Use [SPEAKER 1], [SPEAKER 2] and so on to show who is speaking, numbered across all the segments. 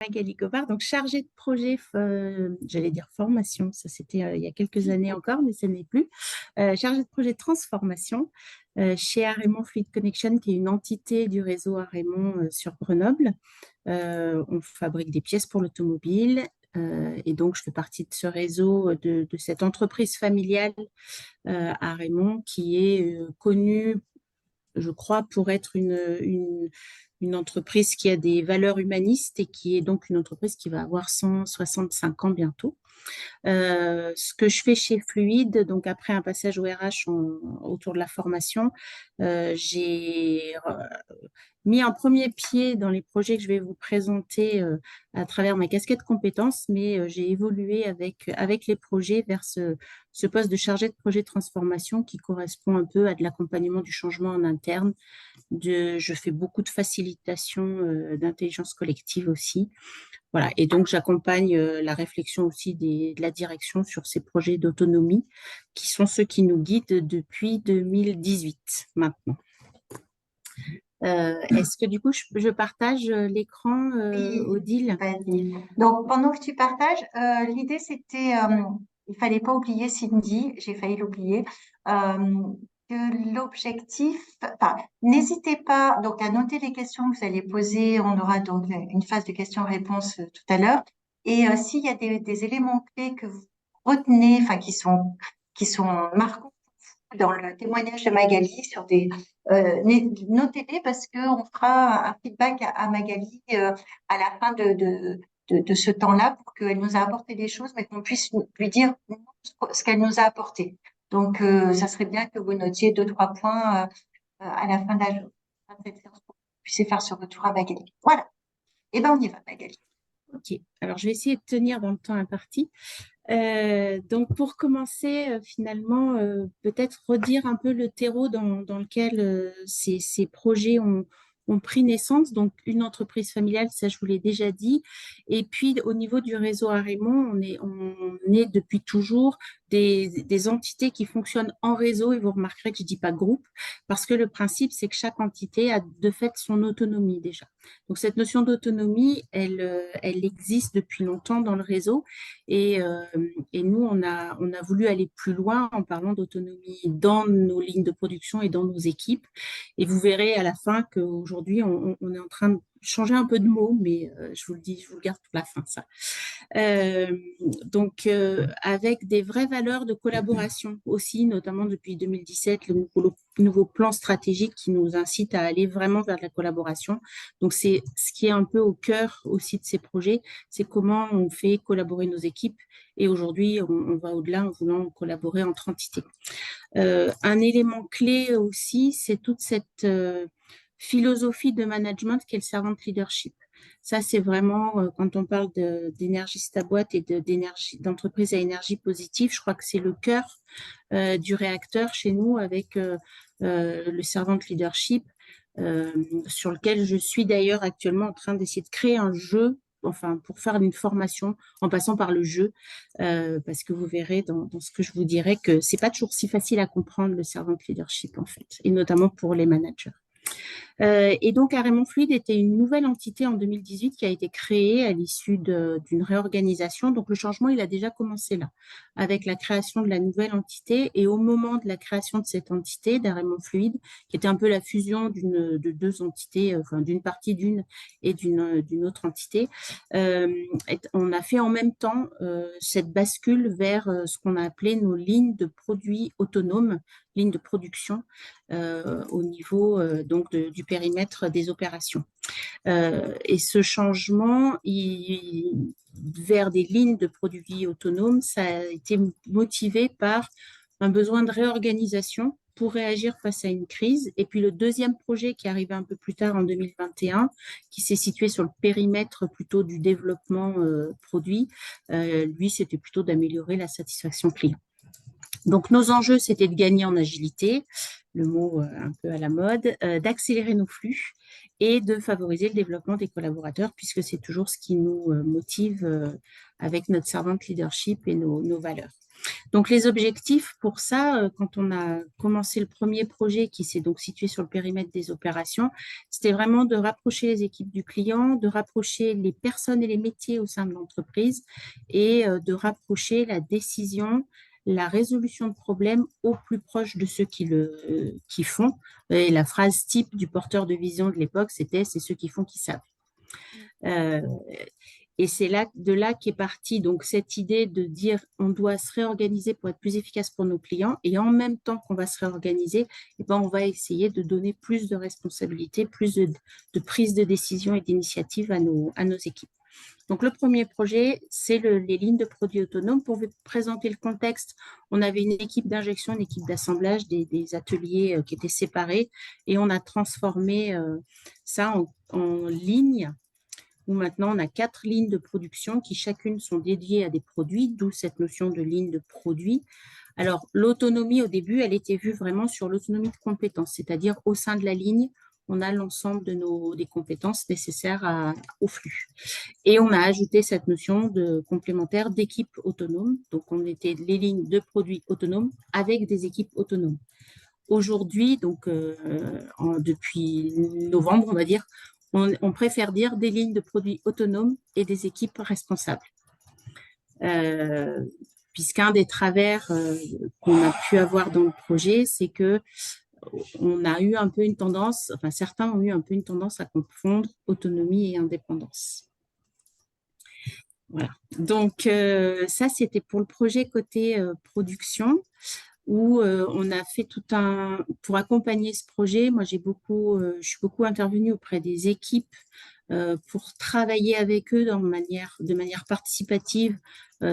[SPEAKER 1] Magali Gobard, donc chargée de projet, j'allais dire formation, ça c'était il y a quelques années encore, mais ce n'est plus, chargée de projet transformation chez Araimon Fluid Connection, qui est une entité du réseau Araimon sur Grenoble. On fabrique des pièces pour l'automobile. Et donc, je fais partie de ce réseau, de cette entreprise familiale à Raymond, qui est connue, je crois, pour être une entreprise qui a des valeurs humanistes et qui est donc une entreprise qui va avoir 165 ans bientôt. Ce que je fais chez Fluide, donc après un passage au RH autour de la formation, j'ai mis un premier pied dans les projets que je vais vous présenter à travers ma casquette compétences, mais j'ai évolué avec les projets vers ce poste de chargé de projet de transformation qui correspond un peu à de l'accompagnement du changement en interne. Je fais beaucoup de facilitation d'intelligence collective aussi. Voilà. Et donc, j'accompagne la réflexion aussi de la direction sur ces projets d'autonomie qui sont ceux qui nous guident depuis 2018 maintenant. Est-ce que du coup, je partage l'écran,
[SPEAKER 2] Oui,
[SPEAKER 1] Odile?
[SPEAKER 2] vas-y. Donc, pendant que tu partages, l'idée c'était, il fallait pas oublier Cindy, j'ai failli l'oublier, que l'objectif, enfin, n'hésitez pas donc à noter les questions que vous allez poser. On aura donc une phase de questions-réponses tout à l'heure. Et s'il y a des éléments clés que vous retenez, enfin, qui sont marquants dans le témoignage de Magali sur notez-les parce qu'on fera un feedback à Magali à la fin de ce temps-là pour qu'elle nous a apporté des choses, mais qu'on puisse lui dire ce qu'elle nous a apporté. Donc, ça serait bien que vous notiez 2, 3 points à la fin de cette séance pour que vous puissiez faire ce retour à Magali. Voilà. Et ben, on y va, Magali.
[SPEAKER 1] Ok. Alors, je vais essayer de tenir dans le temps imparti. Donc, pour commencer, finalement, peut-être redire un peu le terreau dans lequel ces projets ont pris naissance. Donc, une entreprise familiale, ça, je vous l'ai déjà dit. Et puis, au niveau du réseau Araimon, on est depuis toujours des entités qui fonctionnent en réseau. Et vous remarquerez que je dis pas groupe, parce que le principe, c'est que chaque entité a de fait son autonomie déjà. Donc, cette notion d'autonomie, elle existe depuis longtemps dans le réseau. Et nous, on a voulu aller plus loin en parlant d'autonomie dans nos lignes de production et dans nos équipes. Et vous verrez à la fin qu'aujourd'hui, on est en train de changer un peu de mots, mais je vous le dis, je vous le garde pour la fin, ça. Donc, avec des vraies valeurs de collaboration aussi, notamment depuis 2017, le nouveau plan stratégique qui nous incite à aller vraiment vers de la collaboration. Donc, c'est ce qui est un peu au cœur aussi de ces projets, c'est comment on fait collaborer nos équipes. Et aujourd'hui, on va au-delà en voulant collaborer entre entités. Un élément clé aussi, c'est toute cette philosophie de management qu'est le servant leadership. Ça, c'est vraiment, quand on parle d'énergie ta boîte et d'entreprise à énergie positive, je crois que c'est le cœur du réacteur chez nous avec le servant leadership, sur lequel je suis d'ailleurs actuellement en train d'essayer de créer un jeu, enfin, pour faire une formation en passant par le jeu, parce que vous verrez dans ce que je vous dirai que c'est pas toujours si facile à comprendre le servant leadership, en fait, et notamment pour les managers. Et donc, Araimon Fluide était une nouvelle entité en 2018 qui a été créée à l'issue d'une réorganisation. Donc, le changement, il a déjà commencé là, avec la création de la nouvelle entité. Et au moment de la création de cette entité, d'Araimon Fluide, qui était un peu la fusion de deux entités, enfin, d'une partie d'une et d'une autre entité, on a fait en même temps cette bascule vers ce qu'on a appelé nos lignes de produits autonomes, lignes de production au niveau donc du périmètre des opérations. Et ce changement vers des lignes de produits autonomes, ça a été motivé par un besoin de réorganisation pour réagir face à une crise. Et puis le deuxième projet qui est arrivé un peu plus tard en 2021, qui s'est situé sur le périmètre plutôt du développement produit, lui, c'était plutôt d'améliorer la satisfaction client. Donc, nos enjeux, c'était de gagner en agilité, le mot un peu à la mode, d'accélérer nos flux et de favoriser le développement des collaborateurs, puisque c'est toujours ce qui nous motive avec notre servant leadership et nos valeurs. Donc, les objectifs pour ça, quand on a commencé le premier projet qui s'est donc situé sur le périmètre des opérations, c'était vraiment de rapprocher les équipes du client, de rapprocher les personnes et les métiers au sein de l'entreprise et de rapprocher la décision, la résolution de problèmes au plus proche de ceux qui font. Et la phrase type du porteur de vision de l'époque, c'était « c'est ceux qui font qui savent ». Euh, et c'est de là qu'est partie donc cette idée de dire on doit se réorganiser pour être plus efficace pour nos clients et en même temps qu'on va se réorganiser, eh ben, on va essayer de donner plus de responsabilités, plus de prise de décision et d'initiative à nos équipes. Donc, le premier projet, c'est les lignes de produits autonomes. Pour vous présenter le contexte, on avait une équipe d'injection, une équipe d'assemblage, des ateliers qui étaient séparés et on a transformé ça en lignes où maintenant on a 4 lignes de production qui chacune sont dédiées à des produits, d'où cette notion de ligne de produits. Alors, l'autonomie, au début, elle était vue vraiment sur l'autonomie de compétences, c'est-à-dire au sein de la ligne, on a l'ensemble des compétences nécessaires au flux. Et on a ajouté cette notion de complémentaire d'équipe autonome. Donc, on était les lignes de produits autonomes avec des équipes autonomes. Aujourd'hui, donc depuis novembre, on va dire, on préfère dire des lignes de produits autonomes et des équipes responsables. Puisqu'un des travers qu'on a pu avoir dans le projet, c'est que on a eu un peu une tendance, enfin certains ont eu un peu une tendance à confondre autonomie et indépendance. Voilà. Donc ça, c'était pour le projet côté production où on a fait pour accompagner ce projet, moi je suis beaucoup intervenue auprès des équipes pour travailler avec eux de manière participative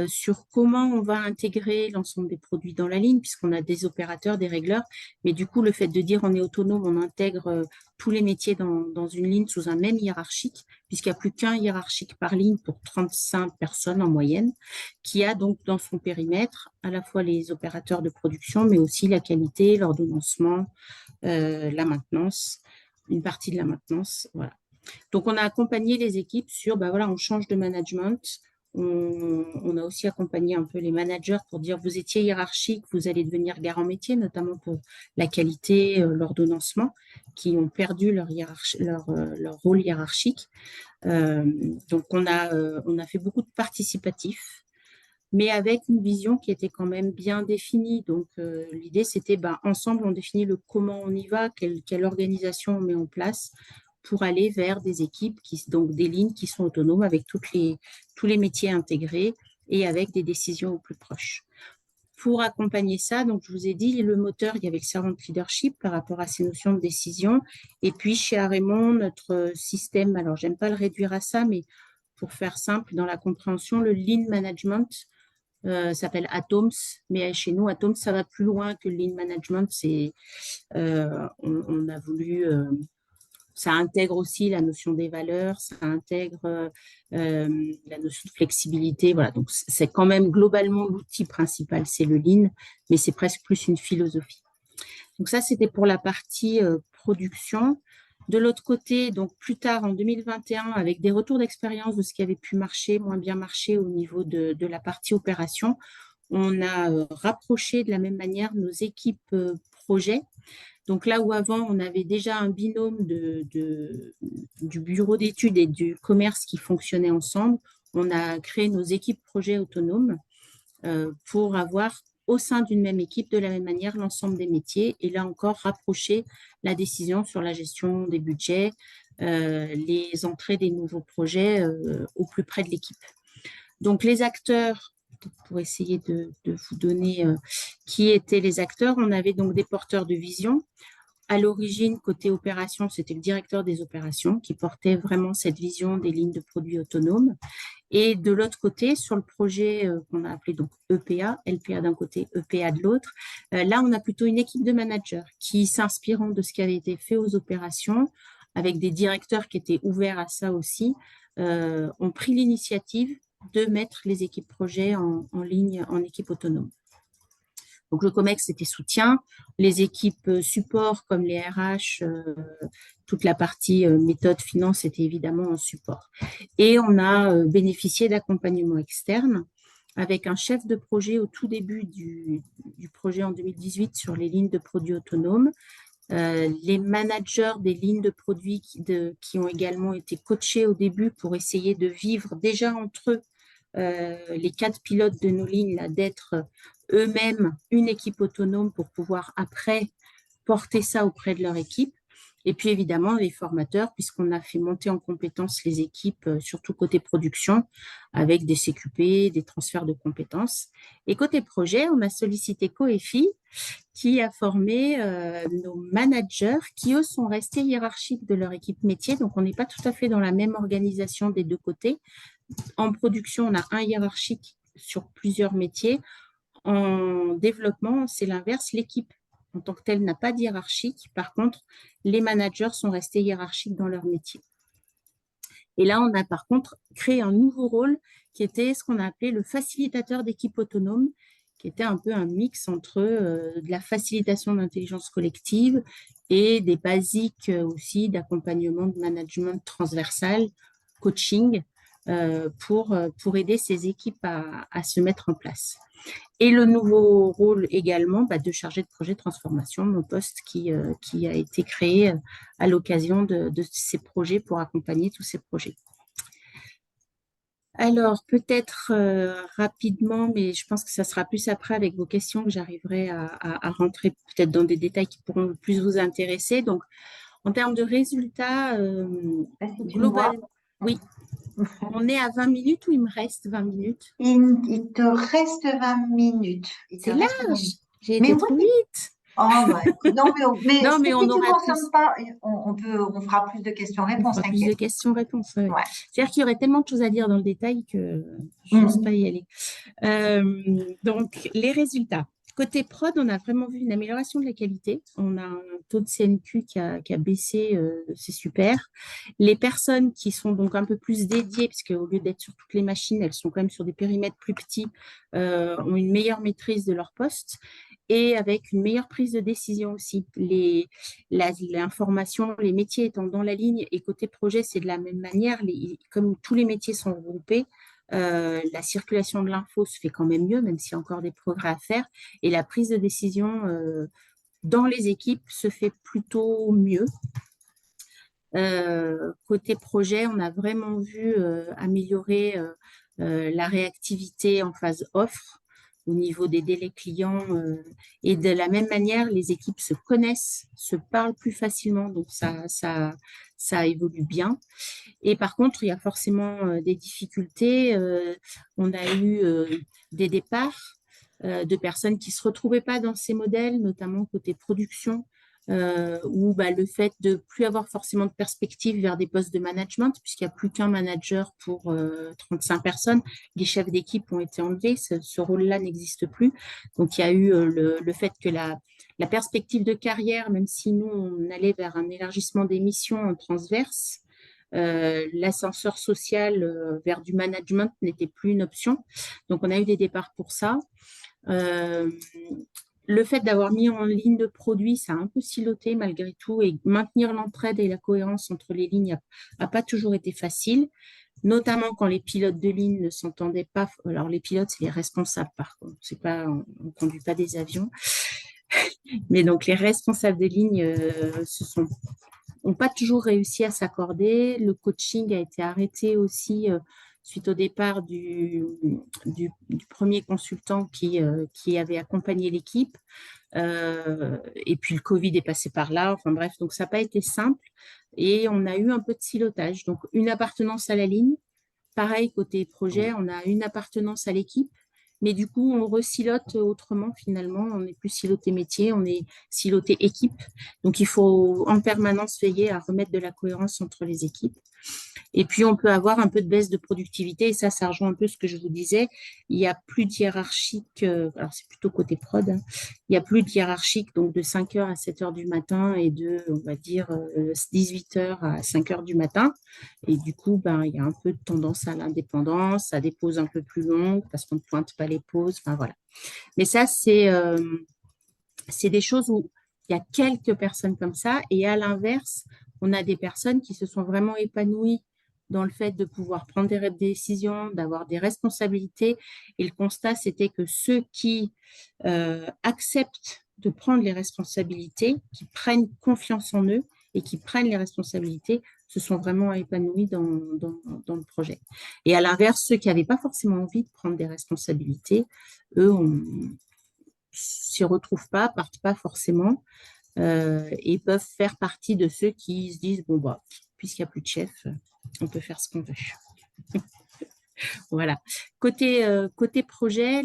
[SPEAKER 1] sur comment on va intégrer l'ensemble des produits dans la ligne, puisqu'on a des opérateurs, des régleurs. Mais du coup, le fait de dire on est autonome, on intègre tous les métiers dans une ligne sous un même hiérarchique, puisqu'il n'y a plus qu'un hiérarchique par ligne pour 35 personnes en moyenne, qui a donc dans son périmètre à la fois les opérateurs de production, mais aussi la qualité, l'ordonnancement, la maintenance, une partie de la maintenance. Voilà. Donc, on a accompagné les équipes sur, ben voilà, on change de management. On a aussi accompagné un peu les managers pour dire, vous étiez hiérarchique, vous allez devenir garant métier, notamment pour la qualité, l'ordonnancement, qui ont perdu leur rôle hiérarchique. Donc, on a fait beaucoup de participatifs, mais avec une vision qui était quand même bien définie. Donc, l'idée, c'était, ben, ensemble, on définit le comment on y va, quelle organisation on met en place pour aller vers des équipes, donc des lignes qui sont autonomes avec tous les métiers intégrés et avec des décisions au plus proches. Pour accompagner ça, donc je vous ai dit, le moteur, il y avait le servant leadership par rapport à ces notions de décision. Et puis, chez Arémon, notre système, alors j'aime pas le réduire à ça, mais pour faire simple dans la compréhension, le lean management s'appelle Atoms, mais chez nous, Atoms, ça va plus loin que le lean management. On a voulu, ça intègre aussi la notion des valeurs, ça intègre la notion de flexibilité. Voilà, donc c'est quand même globalement l'outil principal, c'est le lean, mais c'est presque plus une philosophie. Donc ça, c'était pour la partie production. De l'autre côté, donc plus tard en 2021, avec des retours d'expérience de ce qui avait pu marcher, moins bien marcher au niveau de la partie opération, on a rapproché de la même manière nos équipes projets. Donc là où avant, on avait déjà un binôme du bureau d'études et du commerce qui fonctionnaient ensemble, on a créé nos équipes projets autonomes pour avoir au sein d'une même équipe, de la même manière, l'ensemble des métiers et là encore rapprocher la décision sur la gestion des budgets, les entrées des nouveaux projets au plus près de l'équipe. Donc les acteurs, pour essayer de vous donner qui étaient les acteurs, on avait donc des porteurs de vision. À l'origine, côté opération, c'était le directeur des opérations qui portait vraiment cette vision des lignes de produits autonomes. Et de l'autre côté, sur le projet qu'on a appelé donc EPA, LPA d'un côté, EPA de l'autre, là, on a plutôt une équipe de managers qui, s'inspirant de ce qui avait été fait aux opérations, avec des directeurs qui étaient ouverts à ça aussi, ont pris l'initiative de mettre les équipes projets en ligne, en équipe autonome. Donc, le COMEX, c'était soutien. Les équipes support, comme les RH, toute la partie méthode, finance, était évidemment en support. Et on a bénéficié d'accompagnement externe avec un chef de projet au tout début du projet en 2018 sur les lignes de produits autonomes. Les managers des lignes de produits qui ont également été coachés au début pour essayer de vivre déjà entre eux les 4 pilotes de nos lignes, là, d'être eux-mêmes une équipe autonome pour pouvoir après porter ça auprès de leur équipe. Et puis évidemment, les formateurs, puisqu'on a fait monter en compétences les équipes, surtout côté production, avec des CQP, des transferts de compétences. Et côté projet, on a sollicité Coefi, qui a formé nos managers, qui eux sont restés hiérarchiques de leur équipe métier. Donc, on n'est pas tout à fait dans la même organisation des deux côtés. En production, on a un hiérarchique sur plusieurs métiers. En développement, c'est l'inverse. L'équipe en tant que telle n'a pas de hiérarchique. Par contre, les managers sont restés hiérarchiques dans leur métier. Et là, on a par contre créé un nouveau rôle qui était ce qu'on a appelé le facilitateur d'équipe autonome, qui était un peu un mix entre de la facilitation d'intelligence collective et des basiques aussi d'accompagnement de management transversal, coaching, pour aider ces équipes à se mettre en place. Et le nouveau rôle également de chargé de projet de transformation, mon poste qui a été créé à l'occasion de ces projets pour accompagner tous ces projets. Alors, peut-être rapidement, mais je pense que ça sera plus après avec vos questions que j'arriverai à rentrer peut-être dans des détails qui pourront plus vous intéresser. Donc, en termes de résultats, globalement, oui, on est à 20 minutes ou il me reste 20 minutes?
[SPEAKER 2] Il te reste 20 minutes.
[SPEAKER 1] C'est large, j'ai
[SPEAKER 2] Mais
[SPEAKER 1] été
[SPEAKER 2] oui.
[SPEAKER 1] trop vite.
[SPEAKER 2] Oh, non, mais
[SPEAKER 1] Non, mais
[SPEAKER 2] si
[SPEAKER 1] on
[SPEAKER 2] tu ne
[SPEAKER 1] aura plus.
[SPEAKER 2] consommes pas, on fera plus de
[SPEAKER 1] On
[SPEAKER 2] questions-réponses,
[SPEAKER 1] fera plus de
[SPEAKER 2] t'inquiète.
[SPEAKER 1] questions-réponses. Ouais.
[SPEAKER 2] Ouais.
[SPEAKER 1] C'est-à-dire qu'il y aurait tellement de choses à dire dans le détail que je n'ose pas y aller. Donc, les résultats. Côté prod, on a vraiment vu une amélioration de la qualité. On a un taux de CNQ qui a baissé, c'est super. Les personnes qui sont donc un peu plus dédiées, puisque au lieu d'être sur toutes les machines, elles sont quand même sur des périmètres plus petits, ont une meilleure maîtrise de leur poste et avec une meilleure prise de décision aussi. L'information, les métiers étant dans la ligne et côté projet, c'est de la même manière. Comme tous les métiers sont regroupés, la circulation de l'info se fait quand même mieux, même s'il y a encore des progrès à faire. Et la prise de décision dans les équipes se fait plutôt mieux. Côté projet, on a vraiment vu améliorer la réactivité en phase offre au niveau des délais clients. Et de la même manière, les équipes se connaissent, se parlent plus facilement, donc ça évolue bien. Et par contre, il y a forcément des difficultés. On a eu des départs de personnes qui ne se retrouvaient pas dans ces modèles, notamment côté production, où le fait de plus avoir forcément de perspective vers des postes de management, puisqu'il n'y a plus qu'un manager pour 35 personnes, les chefs d'équipe ont été enlevés, ce rôle-là n'existe plus. Donc, il y a eu le fait que la perspective de carrière, même si nous, on allait vers un élargissement des missions en transverse, l'ascenseur social vers du management n'était plus une option. Donc, on a eu des départs pour ça. Le fait d'avoir mis en ligne de produits, ça a un peu siloté malgré tout, et maintenir l'entraide et la cohérence entre les lignes n'a pas toujours été facile, notamment quand les pilotes de ligne ne s'entendaient pas. Alors, les pilotes, c'est les responsables, par contre. On ne conduit pas des avions. Mais donc, les responsables de ligne n'ont pas toujours réussi à s'accorder. Le coaching a été arrêté aussi suite au départ du premier consultant qui avait accompagné l'équipe. Et puis le Covid est passé par là. Enfin bref, donc ça n'a pas été simple. Et on a eu un peu de silotage. Donc une appartenance à la ligne. Pareil, côté projet, on a une appartenance à l'équipe. Mais du coup, on resilote autrement finalement. On n'est plus siloté métier, on est siloté équipe. Donc, il faut en permanence veiller à remettre de la cohérence entre les équipes. Et puis, on peut avoir un peu de baisse de productivité. Et ça rejoint un peu ce que je vous disais. Il n'y a plus de hiérarchique. Alors, c'est plutôt côté prod. Hein. Il n'y a plus de hiérarchique, donc de 5 heures à 7 heures du matin et de, on va dire, 18 heures à 5 heures du matin. Et du coup, il y a un peu de tendance à l'indépendance, à des pauses un peu plus longues parce qu'on ne pointe pas les pauses. Enfin, voilà. Mais ça, c'est des choses où il y a quelques personnes comme ça. Et à l'inverse, on a des personnes qui se sont vraiment épanouies dans le fait de pouvoir prendre des décisions, d'avoir des responsabilités. Et le constat, c'était que ceux qui acceptent de prendre les responsabilités, qui prennent confiance en eux et qui prennent les responsabilités, se sont vraiment épanouis dans le projet. Et à l'inverse, ceux qui n'avaient pas forcément envie de prendre des responsabilités, eux, on s'y retrouvent pas, partent pas forcément et peuvent faire partie de ceux qui se disent, bon, bah, puisqu'il n'y a plus de chef, on peut faire ce qu'on veut. Voilà. Côté projet,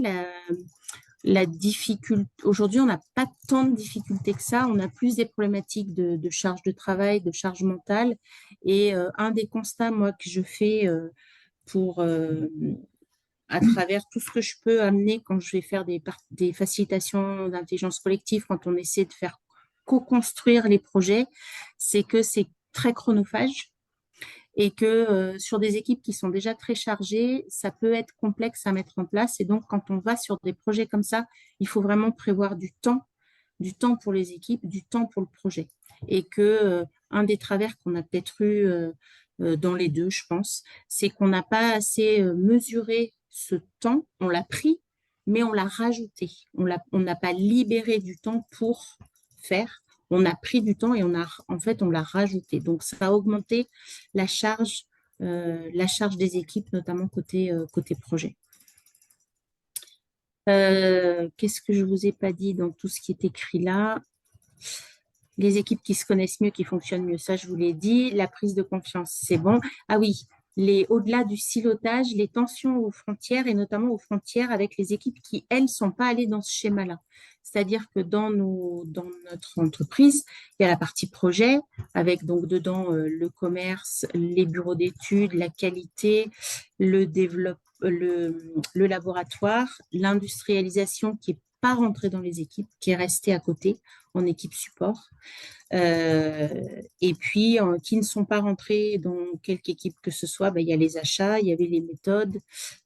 [SPEAKER 1] la difficulté, aujourd'hui, on n'a pas tant de difficultés que ça. On a plus des problématiques de charge de travail, de charge mentale. Et un des constats, moi, que je fais pour, à travers tout ce que je peux amener quand je vais faire des facilitations d'intelligence collective, quand on essaie de faire co-construire les projets, c'est que c'est très chronophage et que sur des équipes qui sont déjà très chargées, ça peut être complexe à mettre en place. Et donc, quand on va sur des projets comme ça, il faut vraiment prévoir du temps pour les équipes, du temps pour le projet. Et que un des travers qu'on a peut-être eu dans les deux, je pense, c'est qu'on n'a pas assez mesuré ce temps. On l'a pris, mais on l'a rajouté. On n'a pas libéré du temps pour faire. On a pris du temps et en fait, on l'a rajouté. Donc, ça a augmenté la charge des équipes, notamment côté projet. Qu'est-ce que je vous ai pas dit dans tout ce qui est écrit là? Les équipes qui se connaissent mieux, qui fonctionnent mieux, ça je vous l'ai dit. La prise de confiance, c'est bon. Ah oui, au-delà du silotage, les tensions aux frontières et notamment aux frontières avec les équipes qui, elles, ne sont pas allées dans ce schéma-là. C'est-à-dire que dans notre entreprise, il y a la partie projet avec donc dedans le commerce, les bureaux d'études, la qualité, le développement, le laboratoire, l'industrialisation qui n'est pas rentrée dans les équipes, qui est restée à côté en équipe support. Et puis, qui ne sont pas rentrés dans quelque équipe que ce soit, ben, il y a les achats, il y avait les méthodes,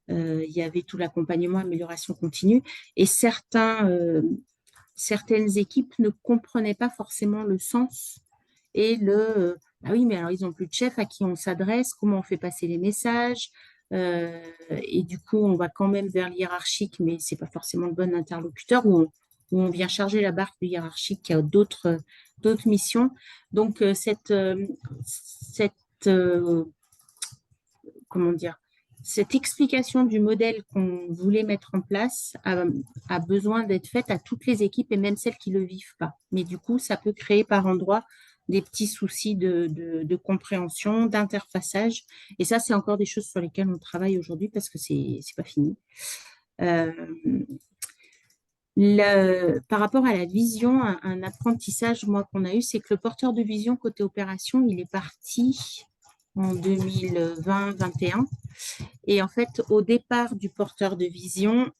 [SPEAKER 1] il y avait tout l'accompagnement, amélioration continue. Et certaines équipes ne comprenaient pas forcément le sens et ah oui, mais alors ils n'ont plus de chef à qui on s'adresse, comment on fait passer les messages. Et du coup, on va quand même vers le hiérarchique, mais c'est pas forcément le bon interlocuteur, où on vient charger la barque du hiérarchique qui a d'autres missions. Donc, euh, comment dire, cette explication du modèle qu'on voulait mettre en place a besoin d'être faite à toutes les équipes et même celles qui ne le vivent pas. Mais du coup, ça peut créer par endroits des petits soucis de compréhension, d'interfaçage. Et ça, c'est encore des choses sur lesquelles on travaille aujourd'hui parce que c'est pas fini. Euh, par rapport à la vision, un apprentissage, moi, qu'on a eu, c'est que le porteur de vision côté opération, il est parti en 2020-21. Et en fait, au départ du porteur de vision,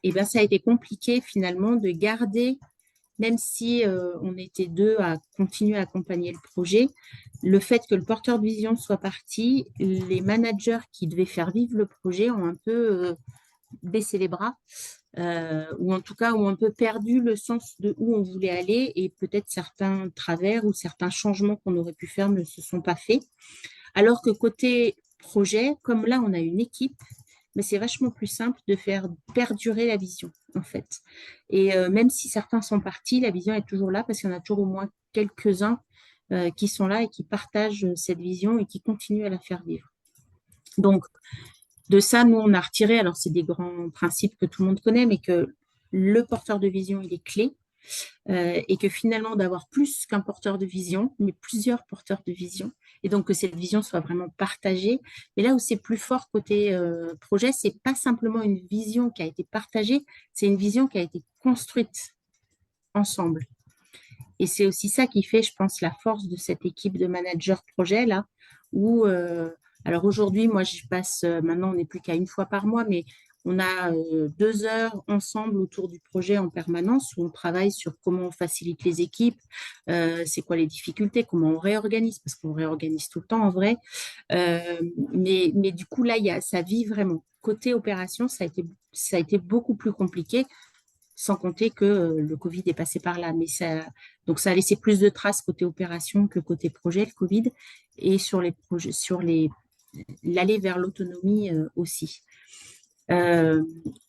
[SPEAKER 1] et ben, ça a été compliqué finalement de garder, même si on était deux à continuer à accompagner le projet, le fait que le porteur de vision soit parti, les managers qui devaient faire vivre le projet ont un peu baissé les bras, ou en tout cas ont un peu perdu le sens de où on voulait aller et peut-être certains travers ou certains changements qu'on aurait pu faire ne se sont pas faits. Alors que côté projet, comme là, on a une équipe, mais c'est vachement plus simple de faire perdurer la vision, en fait. Et même si certains sont partis, la vision est toujours là parce qu'il y en a toujours au moins quelques-uns qui sont là et qui partagent cette vision et qui continuent à la faire vivre. Donc, de ça, nous, on a retiré, alors c'est des grands principes que tout le monde connaît, mais que le porteur de vision, il est clé. Et que finalement d'avoir plus qu'un porteur de vision, mais plusieurs porteurs de vision, et donc que cette vision soit vraiment partagée. Mais là où c'est plus fort côté projet, c'est pas simplement une vision qui a été partagée, c'est une vision qui a été construite ensemble. Et c'est aussi ça qui fait, je pense, la force de cette équipe de managers projet là, où alors aujourd'hui, moi, je passe, maintenant, on n'est plus qu'à une fois par mois, mais on a 2 heures ensemble autour du projet en permanence où on travaille sur comment on facilite les équipes, c'est quoi les difficultés, comment on réorganise, parce qu'on réorganise tout le temps en vrai. Mais du coup, là, ça vit vraiment. Côté opération, ça a été beaucoup plus compliqué sans compter que le Covid est passé par là. Donc ça a laissé plus de traces côté opération que côté projet, le Covid, et sur les projets, l'aller vers l'autonomie aussi.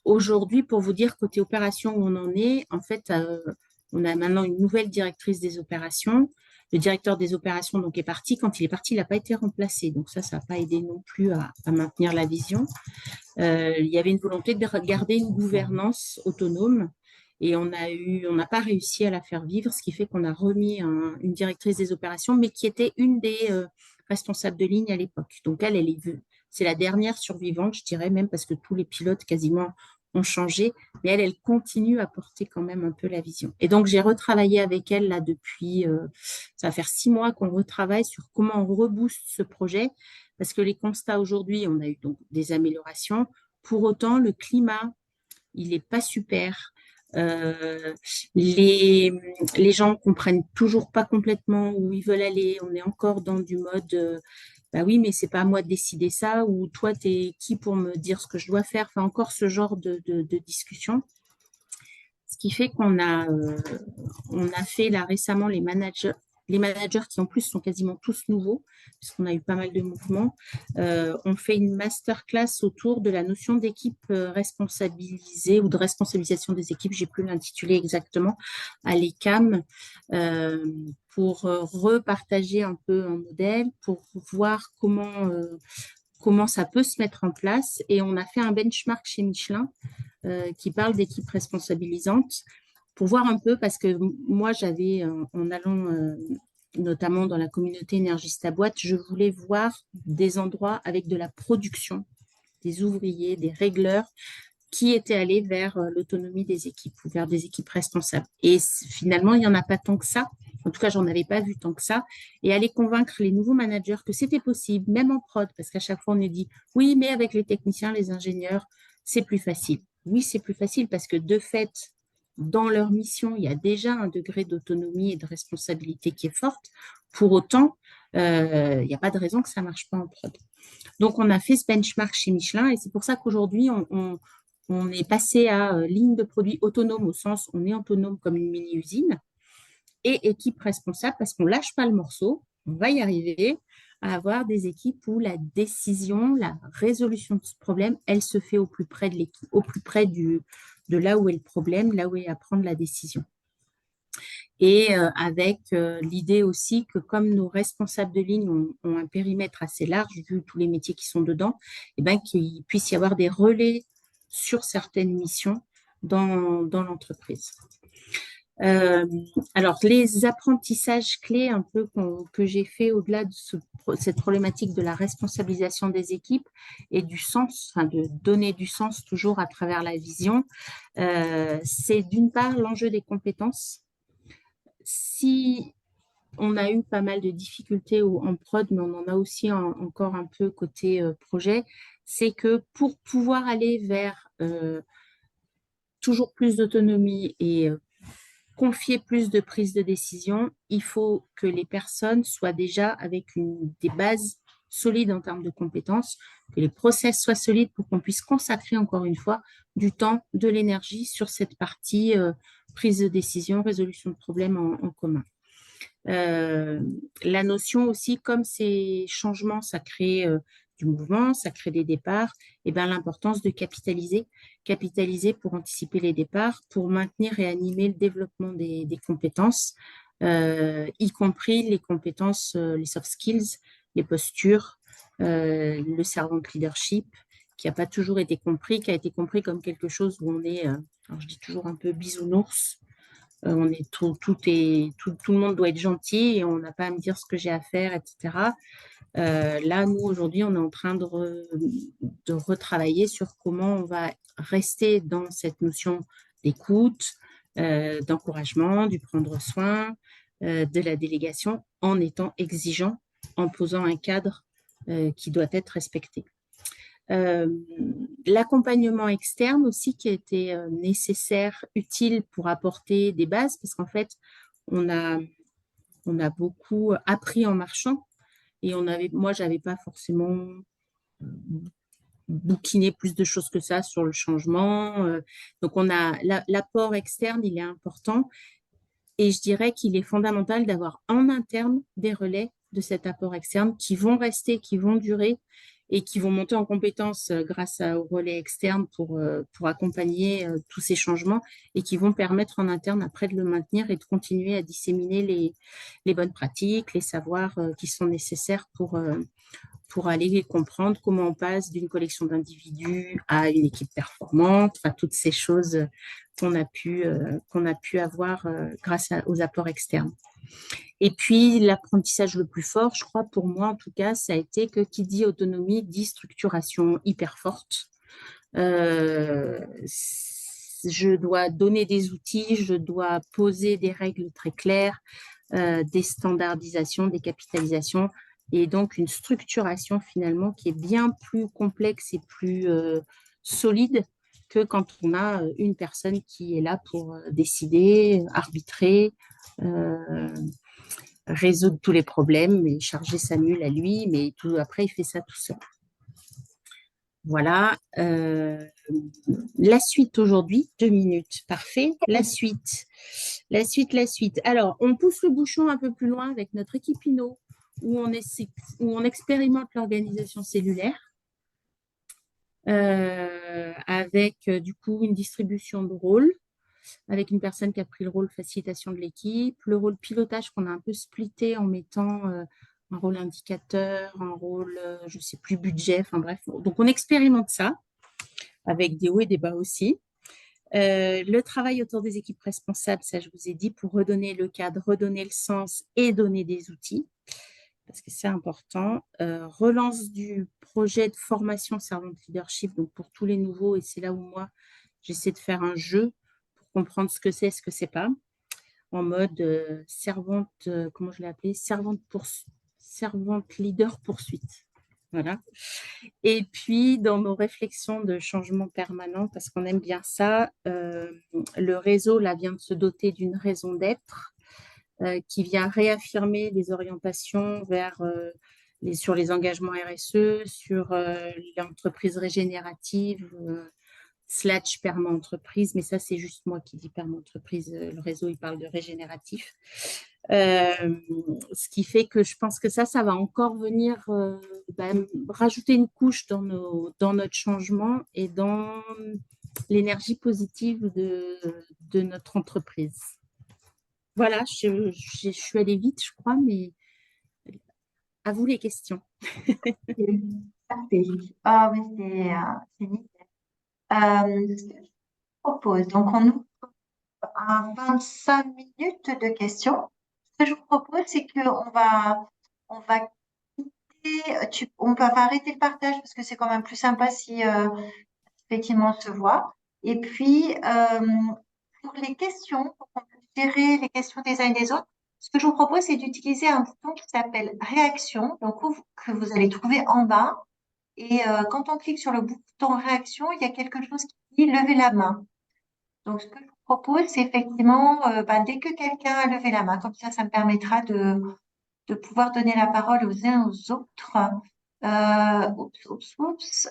[SPEAKER 1] Aujourd'hui, pour vous dire côté opération où on en est, en fait, on a maintenant une nouvelle directrice des opérations. Le directeur des opérations donc est parti. Quand il est parti, il n'a pas été remplacé. Donc ça n'a pas aidé non plus à maintenir la vision. Il y avait une volonté de garder une gouvernance autonome et on n'a pas réussi à la faire vivre, ce qui fait qu'on a remis une directrice des opérations, mais qui était une des responsables de ligne à l'époque. Donc c'est la dernière survivante, je dirais même, parce que tous les pilotes quasiment ont changé, mais elle continue à porter quand même un peu la vision. Et donc j'ai retravaillé avec elle là depuis, ça va faire 6 mois qu'on retravaille sur comment on rebooste ce projet, parce que les constats aujourd'hui, on a eu donc des améliorations. Pour autant, le climat, il n'est pas super. Euh, les, les gens ne comprennent toujours pas complètement où ils veulent aller. On est encore dans du mode, bah oui, mais c'est pas à moi de décider ça, ou toi, tu es qui pour me dire ce que je dois faire. Enfin, encore ce genre de discussion. Ce qui fait on a fait là récemment les managers qui en plus sont quasiment tous nouveaux, puisqu'on a eu pas mal de mouvements, on fait une masterclass autour de la notion d'équipe responsabilisée ou de responsabilisation des équipes, j'ai plus l'intitulé exactement, à l'ECAM, pour repartager un peu un modèle, pour voir comment ça peut se mettre en place. Et on a fait un benchmark chez Michelin qui parle d'équipe responsabilisante pour voir un peu, parce que moi, j'avais, en allant notamment dans la communauté énergiste à boîte, je voulais voir des endroits avec de la production, des ouvriers, des régleurs qui étaient allés vers l'autonomie des équipes ou vers des équipes responsables. Et finalement, il n'y en a pas tant que ça. En tout cas, j'en avais pas vu tant que ça. Et aller convaincre les nouveaux managers que c'était possible, même en prod, parce qu'à chaque fois, on nous dit, oui, mais avec les techniciens, les ingénieurs, c'est plus facile. Oui, c'est plus facile parce que de fait, dans leur mission, il y a déjà un degré d'autonomie et de responsabilité qui est forte. Pour autant, il n'y a pas de raison que ça ne marche pas en prod. Donc, on a fait ce benchmark chez Michelin et c'est pour ça qu'aujourd'hui, on est passé à ligne de produits autonome au sens on est autonome comme une mini-usine et équipe responsable parce qu'on ne lâche pas le morceau. On va y arriver à avoir des équipes où la décision, la résolution de ce problème, elle se fait au plus près de l'équipe, au plus près de là où est le problème, là où est à prendre la décision. Et avec l'idée aussi que comme nos responsables de ligne ont un périmètre assez large, vu tous les métiers qui sont dedans, et ben, qu'il puisse y avoir des relais sur certaines missions dans l'entreprise. Alors, les apprentissages clés un peu que j'ai fait au-delà de cette problématique de la responsabilisation des équipes et du sens, enfin de donner du sens toujours à travers la vision, c'est d'une part l'enjeu des compétences. Si on a eu pas mal de difficultés en prod, mais on en a aussi encore un peu côté projet, c'est que pour pouvoir aller vers toujours plus d'autonomie et confier plus de prise de décision, il faut que les personnes soient déjà avec des bases solides en termes de compétences, que les process soient solides pour qu'on puisse consacrer encore une fois du temps, de l'énergie sur cette partie prise de décision, résolution de problèmes en commun. La notion aussi, comme ces changements, ça crée du mouvement, ça crée des départs, et bien l'importance de capitaliser pour anticiper les départs, pour maintenir et animer le développement des compétences, y compris les compétences, les soft skills, les postures, le servant leadership, qui n'a pas toujours été compris, qui a été compris comme quelque chose où on est, alors je dis toujours un peu bisounours, on est tout le monde doit être gentil et on n'a pas à me dire ce que j'ai à faire, etc. Là, nous, aujourd'hui, on est en train de retravailler sur comment on va rester dans cette notion d'écoute, d'encouragement, du prendre soin, de la délégation, en étant exigeant, en posant un cadre qui doit être respecté. L'accompagnement externe aussi qui a été nécessaire, utile pour apporter des bases, parce qu'en fait, on a beaucoup appris en marchant et moi, j'avais pas forcément bouquiner plus de choses que ça sur le changement. Donc, l'apport externe, il est important. Et je dirais qu'il est fondamental d'avoir en interne des relais de cet apport externe qui vont rester, qui vont durer et qui vont monter en compétences grâce aux relais externes pour accompagner tous ces changements et qui vont permettre en interne après de le maintenir et de continuer à disséminer les bonnes pratiques, les savoirs qui sont nécessaires pour aller comprendre comment on passe d'une collection d'individus à une équipe performante, enfin, toutes ces choses qu'on a pu avoir grâce aux apports externes. Et puis, l'apprentissage le plus fort, je crois, pour moi en tout cas, ça a été que qui dit autonomie dit structuration hyper forte. Je dois donner des outils, je dois poser des règles très claires, des standardisations, des capitalisations, et donc une structuration finalement qui est bien plus complexe et plus solide que quand on a une personne qui est là pour décider, arbitrer, euh, résoudre tous les problèmes et charger sa mule à lui, mais tout, après il fait ça tout seul. Voilà. La suite aujourd'hui, 2 minutes. Parfait. La suite. La suite, la suite. Alors, on pousse le bouchon un peu plus loin avec notre équipe INO, où on expérimente l'organisation cellulaire, avec du coup une distribution de rôles, avec une personne qui a pris le rôle facilitation de l'équipe, le rôle pilotage qu'on a un peu splitté en mettant un rôle indicateur, un rôle, je ne sais plus, budget, enfin bref. Donc, on expérimente ça avec des hauts et des bas aussi. Le travail autour des équipes responsables, ça je vous ai dit, pour redonner le cadre, redonner le sens et donner des outils, parce que c'est important. Relance du projet de formation servant leadership, donc pour tous les nouveaux, et c'est là où moi, j'essaie de faire un jeu pour comprendre ce que c'est pas, en mode servante, comment je l'ai appelé, servante leader poursuite. Voilà. Et puis, dans nos réflexions de changement permanent, parce qu'on aime bien ça, le réseau là, vient de se doter d'une raison d'être qui vient réaffirmer des orientations sur les engagements RSE, sur l'entreprise régénérative, slash perma-entreprise, mais ça, c'est juste moi qui dis perma-entreprise. Le réseau, il parle de régénératif. Ce qui fait que je pense que ça va encore venir rajouter une couche dans notre changement et dans l'énergie positive de notre entreprise. Voilà, je suis allée vite, je crois, mais à vous les questions.
[SPEAKER 2] Parfait. Ah oui, c'est nickel. Ce que je propose, donc on ouvre à 25 minutes de questions. Ce que je vous propose, c'est on va on va arrêter le partage parce que c'est quand même plus sympa si effectivement on se voit. Et puis, pour les questions, pour qu'on puisse gérer les questions des uns et des autres, ce que je vous propose, c'est d'utiliser un bouton qui s'appelle réaction, donc que vous allez trouver en bas. Et quand on clique sur le bouton réaction, il y a quelque chose qui dit lever la main. Donc, ce que je vous propose, c'est effectivement, dès que quelqu'un a levé la main, comme ça me permettra de pouvoir donner la parole aux uns aux autres. Oups.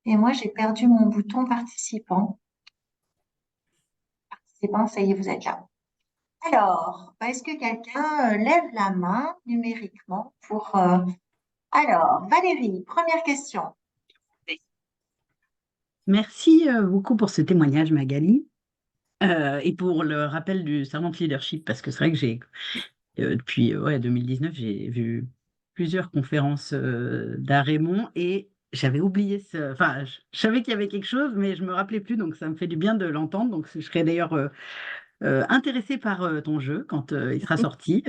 [SPEAKER 2] Et moi, j'ai perdu mon bouton participant. Participant, ça y est, vous êtes là. Alors, est-ce que quelqu'un lève la main numériquement pour... Alors, Valérie, première question.
[SPEAKER 3] Merci beaucoup pour ce témoignage, Magali, et pour le rappel du servant leadership, parce que c'est vrai que depuis 2019, j'ai vu plusieurs conférences d'Araymond et j'avais oublié Enfin, je savais qu'il y avait quelque chose, mais je me rappelais plus, donc ça me fait du bien de l'entendre. Donc, je serais d'ailleurs intéressée par ton jeu quand il sera sorti.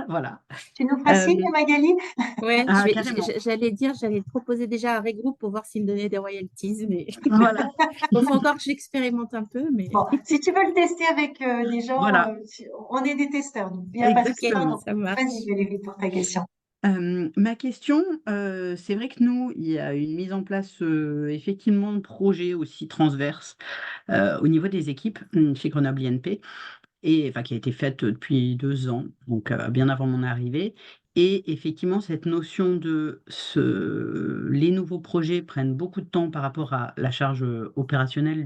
[SPEAKER 3] Voilà.
[SPEAKER 2] Tu nous feras signe, Magali?
[SPEAKER 1] Ouais,
[SPEAKER 3] Carrément.
[SPEAKER 1] j'allais le proposer déjà à Regroup pour voir s'il me donnait des royalties, mais
[SPEAKER 3] Voilà.
[SPEAKER 1] il faut encore que j'expérimente un peu. Mais
[SPEAKER 2] Bon, si tu veux le tester avec des gens,
[SPEAKER 3] Voilà.
[SPEAKER 2] on est des testeurs, donc il n'y a pas de souci.
[SPEAKER 3] Exactement.
[SPEAKER 1] ça marche.
[SPEAKER 2] Vas-y, Valérie, pour ta question.
[SPEAKER 3] Ma question, c'est vrai que nous, il y a une mise en place effectivement de projets aussi transverses au niveau des équipes chez Grenoble INP, et enfin qui a été faite depuis 2 ans, donc bien avant mon arrivée. Et effectivement, cette notion les nouveaux projets prennent beaucoup de temps par rapport à la charge opérationnelle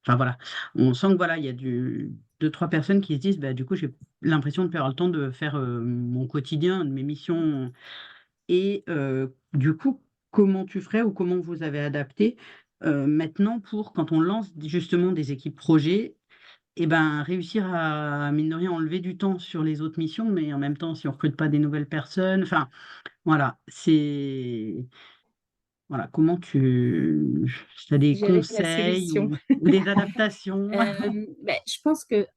[SPEAKER 3] Enfin voilà, on sent que voilà, il y a deux, trois personnes qui se disent, bah, du coup, j'ai l'impression de perdre le temps de faire mon quotidien, de mes missions. Et du coup, comment tu ferais ou comment vous avez adapté maintenant pour quand on lance justement des équipes projets, et ben, réussir à, mine de rien, enlever du temps sur les autres missions, mais en même temps, si on recrute pas des nouvelles personnes, enfin, voilà, voilà, comment as des
[SPEAKER 1] Gérer la
[SPEAKER 3] conseils
[SPEAKER 1] solution.
[SPEAKER 3] ou des adaptations?
[SPEAKER 1] Je pense que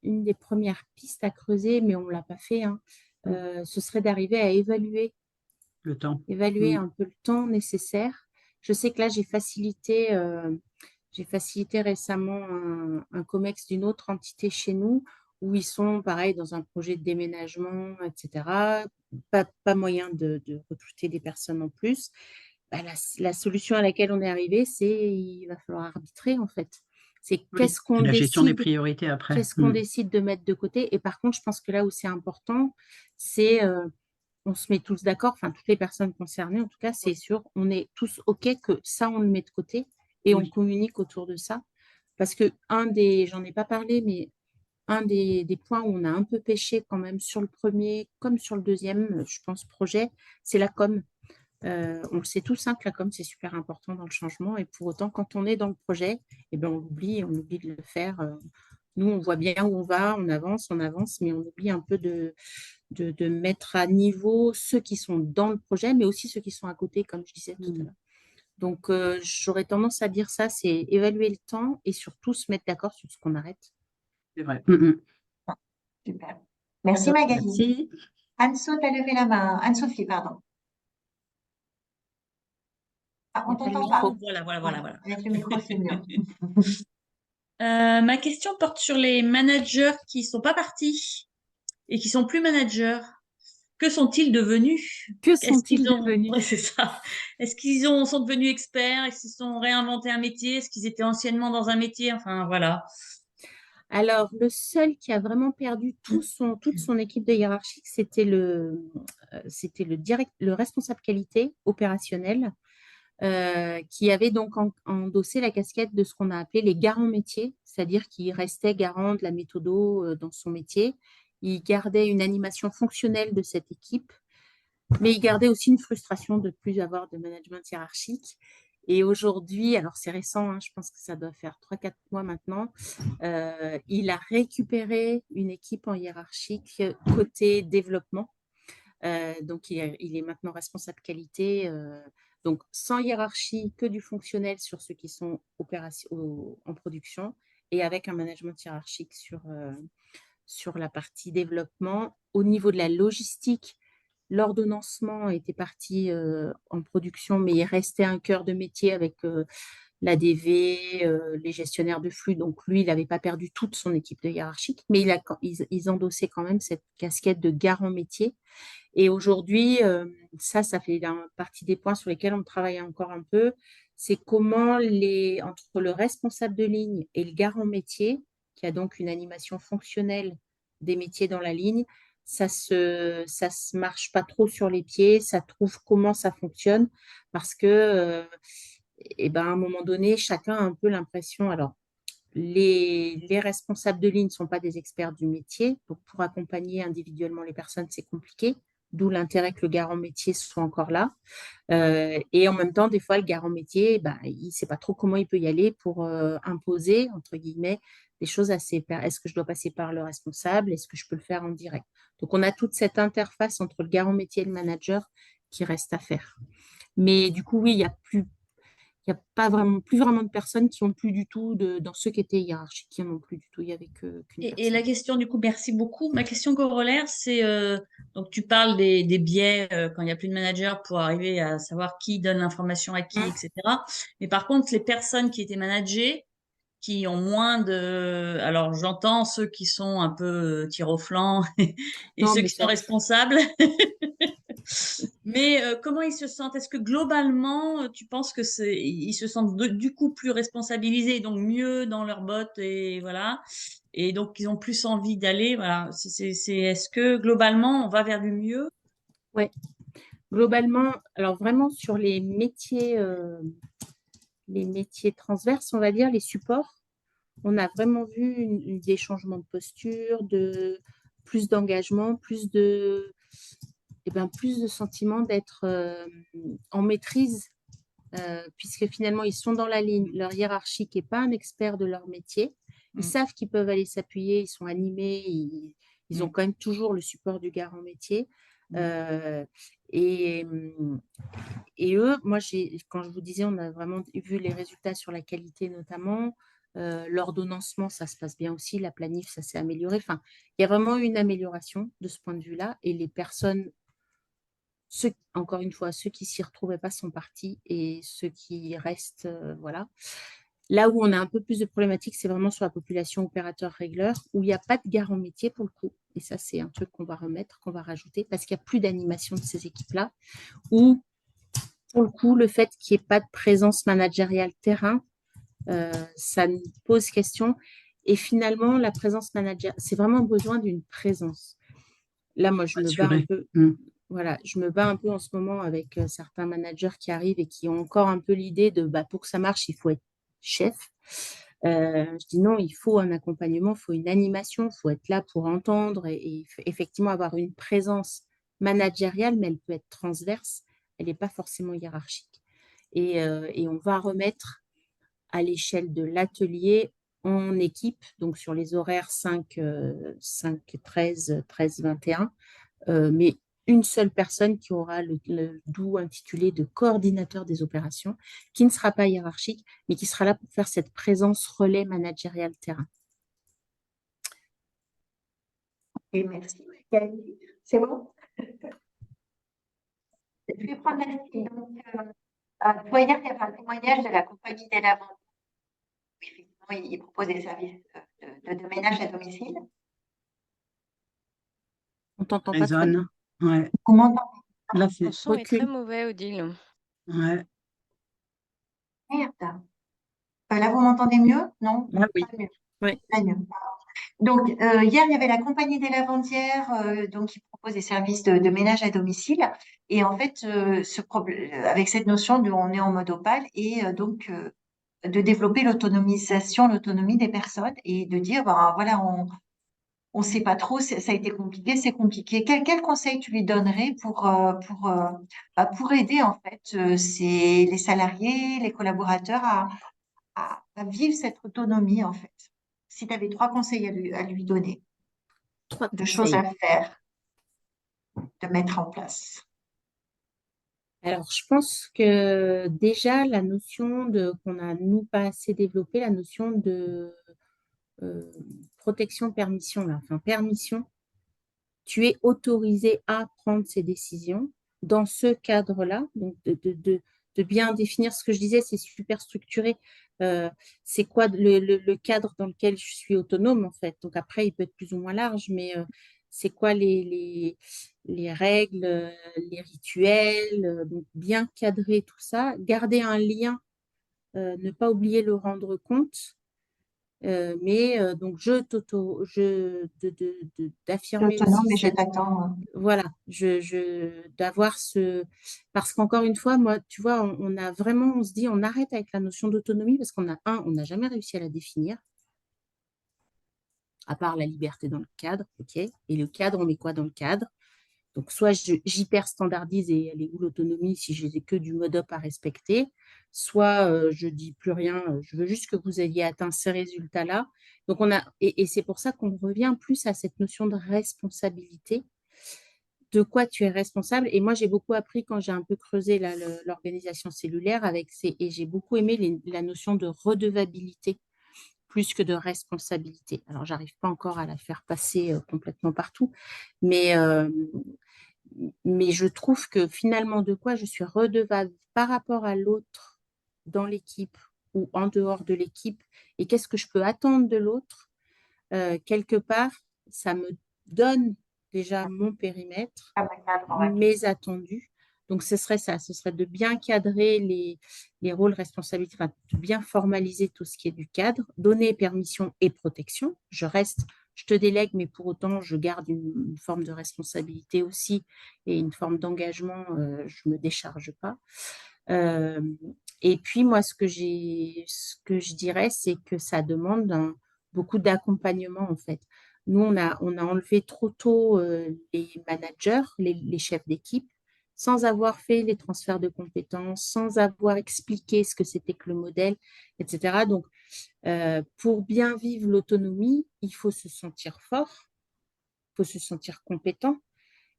[SPEAKER 1] une des premières pistes à creuser, mais on ne l'a pas fait, hein, ce serait d'arriver à
[SPEAKER 3] Le temps.
[SPEAKER 1] évaluer
[SPEAKER 3] Mm.
[SPEAKER 1] un peu le temps nécessaire. Je sais que là, j'ai facilité récemment un COMEX d'une autre entité chez nous où ils sont, pareil, dans un projet de déménagement, etc. Pas moyen de recruter des personnes en plus. Bah, la solution à laquelle on est arrivé, c'est il va falloir arbitrer, en fait. C'est
[SPEAKER 3] Oui, c'est la gestion des priorités après.
[SPEAKER 1] qu'est-ce qu'on décide de mettre de côté. Et par contre, je pense que là où c'est important, c'est on se met tous d'accord, enfin toutes les personnes concernées, en tout cas, c'est sûr, on est tous OK que ça, on le met de côté et on
[SPEAKER 3] Oui,
[SPEAKER 1] communique autour de ça. Parce que j'en ai pas parlé, mais un des points où on a un peu pêché quand même sur le premier comme sur le deuxième, je pense, projet, c'est la com. On le sait tous, hein, que la com, c'est super important dans le changement. Et pour autant, quand on est dans le projet, eh ben, on oublie de le faire. Nous, on voit bien où on avance, mais on oublie un peu de mettre à niveau ceux qui sont dans le projet, mais aussi ceux qui sont à côté, comme je disais tout à l'heure. Donc, j'aurais tendance à dire ça, c'est évaluer le temps et surtout se mettre d'accord sur ce qu'on arrête.
[SPEAKER 3] c'est vrai.
[SPEAKER 2] Super. Merci
[SPEAKER 3] Top,
[SPEAKER 2] Magali.
[SPEAKER 3] merci.
[SPEAKER 2] Anso, tu as levé la main. Anne-Sophie, pardon. Ah,
[SPEAKER 1] Il
[SPEAKER 2] on
[SPEAKER 1] n'y a pas le
[SPEAKER 2] t'entend pas.
[SPEAKER 1] micro.
[SPEAKER 4] Voilà.
[SPEAKER 2] Avec le micro, c'est mieux.
[SPEAKER 4] Ma question porte sur les managers qui sont pas partis et qui sont plus managers. Que sont-ils devenus?
[SPEAKER 1] Que
[SPEAKER 4] Est-ce
[SPEAKER 1] sont-ils
[SPEAKER 4] qu'ils ont...
[SPEAKER 1] devenus?
[SPEAKER 4] Ouais, c'est ça. Est-ce sont devenus experts? Est-ce qu'ils ont réinventé un métier? Est-ce qu'ils étaient anciennement dans un métier? Enfin, voilà.
[SPEAKER 1] Alors, le seul qui a vraiment perdu toute son équipe de hiérarchique, c'était le responsable qualité opérationnel, qui avait donc endossé la casquette de ce qu'on a appelé les garants métiers, c'est-à-dire qu'il restait garant de la méthodo dans son métier. Il gardait une animation fonctionnelle de cette équipe, mais il gardait aussi une frustration de ne plus avoir de management hiérarchique. Et aujourd'hui, alors c'est récent, hein, je pense que ça doit faire 3-4 mois maintenant, il a récupéré une équipe en hiérarchique côté développement. Donc, il est maintenant responsable qualité, donc sans hiérarchie, que du fonctionnel sur ceux qui sont en production et avec un management hiérarchique sur la partie développement. Au niveau de la logistique, l'ordonnancement était parti en production, mais il restait un cœur de métier avec l'ADV, les gestionnaires de flux. Donc, lui, il n'avait pas perdu toute son équipe de hiérarchique, mais ils endossaient quand même cette casquette de garant métier. Et aujourd'hui, ça fait partie des points sur lesquels on travaille encore un peu. C'est comment entre le responsable de ligne et le garant métier, qui a donc une animation fonctionnelle des métiers dans la ligne, ça se marche pas trop sur les pieds, ça trouve comment ça fonctionne parce que, à un moment donné, chacun a un peu l'impression, alors, les responsables de ligne ne sont pas des experts du métier, donc pour accompagner individuellement les personnes, c'est compliqué, d'où l'intérêt que le garant métier soit encore là. Et en même temps, des fois, le garant métier, il ne sait pas trop comment il peut y aller pour imposer, entre guillemets, des choses est-ce que je dois passer par le responsable? Est-ce que je peux le faire en direct? Donc, on a toute cette interface entre le garant métier et le manager qui reste à faire. Mais du coup, oui, il n'y a pas plus vraiment de personnes qui n'ont plus du tout, dans ceux qui étaient hiérarchiques, qui n'en ont plus du tout. Il n'y avait qu'une personne.
[SPEAKER 4] Et la question, du coup, merci beaucoup. Ma question corollaire, c'est, donc tu parles des biais quand il n'y a plus de manager pour arriver à savoir qui donne l'information à qui, etc. Mais par contre, les personnes qui étaient managées, qui ont moins de... Alors, j'entends ceux qui sont un peu tir au flanc et
[SPEAKER 1] Non,
[SPEAKER 4] ceux
[SPEAKER 1] mais
[SPEAKER 4] qui sont responsables. Mais comment ils se sentent? Est-ce que globalement, tu penses que ils se sentent du coup plus responsabilisés, donc mieux dans leurs bottes et voilà, et donc ils ont plus envie d'aller, voilà. Est-ce que globalement on va vers du mieux?
[SPEAKER 1] Ouais. Globalement, alors vraiment sur les métiers transverses, on va dire, les supports, on a vraiment vu des changements de posture, plus d'engagement, plus de sentiment d'être en maîtrise, puisque finalement, ils sont dans la ligne. Leur hiérarchique n'est pas un expert de leur métier. Ils savent qu'ils peuvent aller s'appuyer, ils sont animés, ils ont quand même toujours le support du garant métier. Et eux, moi, quand je vous disais, on a vraiment vu les résultats sur la qualité notamment. L'ordonnancement, ça se passe bien aussi. La planif, ça s'est amélioré. Enfin, il y a vraiment une amélioration de ce point de vue-là. Et les personnes, encore une fois, ceux qui s'y retrouvaient pas sont partis et ceux qui restent, voilà. Là où on a un peu plus de problématiques, c'est vraiment sur la population opérateur-régleur, où il n'y a pas de garant métier pour le coup. Et ça, c'est un truc qu'on va remettre, qu'on va rajouter, parce qu'il n'y a plus d'animation de ces équipes-là, où, pour le coup, le fait qu'il n'y ait pas de présence managériale terrain, ça nous pose question. Et finalement, la présence managériale, c'est vraiment besoin d'une présence. Là, moi, je me bats un peu. Voilà, je me bats un peu en ce moment avec certains managers qui arrivent et qui ont encore un peu l'idée de pour que ça marche, il faut être chef. Je dis non, il faut un accompagnement, il faut une animation, il faut être là pour entendre et effectivement avoir une présence managériale, mais elle peut être transverse, elle n'est pas forcément hiérarchique. Et on va remettre à l'échelle de l'atelier en équipe, donc sur les horaires 5, 13, 13, 21, mais une seule personne qui aura le doux intitulé de coordinateur des opérations, qui ne sera pas hiérarchique, mais qui sera là pour faire cette présence relais managériale terrain.
[SPEAKER 2] Et merci. C'est bon? Je vais prendre la suite. Donc, toi, hier, il y avait un témoignage de la compagnie des lavanders. Effectivement, ils proposent des services de ménage à domicile.
[SPEAKER 1] On t'entend pas très bien.
[SPEAKER 3] Ouais.
[SPEAKER 2] Comment
[SPEAKER 3] Là,
[SPEAKER 5] Ton son est très mauvais, Odile.
[SPEAKER 3] Ouais.
[SPEAKER 2] Merde. Là, vous m'entendez mieux? Non?
[SPEAKER 1] Ah oui.
[SPEAKER 2] Pas mieux.
[SPEAKER 1] Oui.
[SPEAKER 2] Pas mieux. Donc, hier, il y avait la compagnie des lavandières donc, qui propose des services de ménage à domicile. Et en fait, avec cette notion de on est en mode opale et donc de développer l'autonomie des personnes et de dire, voilà, on sait pas trop, ça a été compliqué, c'est compliqué. Quel conseil tu lui donnerais pour aider en fait les salariés, les collaborateurs à vivre cette autonomie en fait? Si tu avais 3 conseils à lui donner,
[SPEAKER 1] 3
[SPEAKER 2] de choses
[SPEAKER 1] conseils.
[SPEAKER 2] à faire, de mettre en place.
[SPEAKER 1] Alors, je pense que déjà, la notion qu'on a, nous, pas assez développé, la notion de protection permission, là. Enfin, permission, tu es autorisé à prendre ces décisions dans ce cadre-là, donc de bien définir ce que je disais, c'est super structuré. C'est quoi le cadre dans lequel je suis autonome, en fait. Donc après, il peut être plus ou moins large, mais c'est quoi les règles, les rituels, donc bien cadrer tout ça, garder un lien, ne pas oublier le rendre compte. Mais donc d'affirmer
[SPEAKER 2] Autonome,
[SPEAKER 1] aussi
[SPEAKER 2] mais je
[SPEAKER 1] cette
[SPEAKER 2] t'attends.
[SPEAKER 1] voilà, d'avoir parce qu'encore une fois, moi, tu vois, on se dit, on arrête avec la notion d'autonomie parce on n'a jamais réussi à la définir, à part la liberté dans le cadre, ok. Et le cadre, on met quoi dans le cadre? Donc, soit j'hyper standardise et elle est où l'autonomie si je n'ai que du mode up à respecter, soit je dis plus rien, je veux juste que vous ayez atteint ces résultats-là. Donc, et c'est pour ça qu'on revient plus à cette notion de responsabilité. De quoi tu es responsable. Et moi, j'ai beaucoup appris quand j'ai un peu creusé l'organisation cellulaire et j'ai beaucoup aimé la notion de redevabilité plus que de responsabilité. Alors, j'arrive pas encore à la faire passer complètement partout, mais je trouve que finalement, de quoi je suis redevable par rapport à l'autre dans l'équipe ou en dehors de l'équipe et qu'est-ce que je peux attendre de l'autre, quelque part, ça me donne déjà mon périmètre, mes attendus. Donc, ce serait ça, ce serait de bien cadrer les rôles, responsabilités, enfin, de bien formaliser tout ce qui est du cadre, donner permission et protection. Je te délègue, mais pour autant, je garde une forme de responsabilité aussi et une forme d'engagement, je ne me décharge pas. Et puis, moi, ce que je dirais, c'est que ça demande beaucoup d'accompagnement, en fait. Nous, on a enlevé trop tôt les managers, les chefs d'équipe, sans avoir fait les transferts de compétences, sans avoir expliqué ce que c'était que le modèle, etc. Donc, pour bien vivre l'autonomie, il faut se sentir fort, il faut se sentir compétent,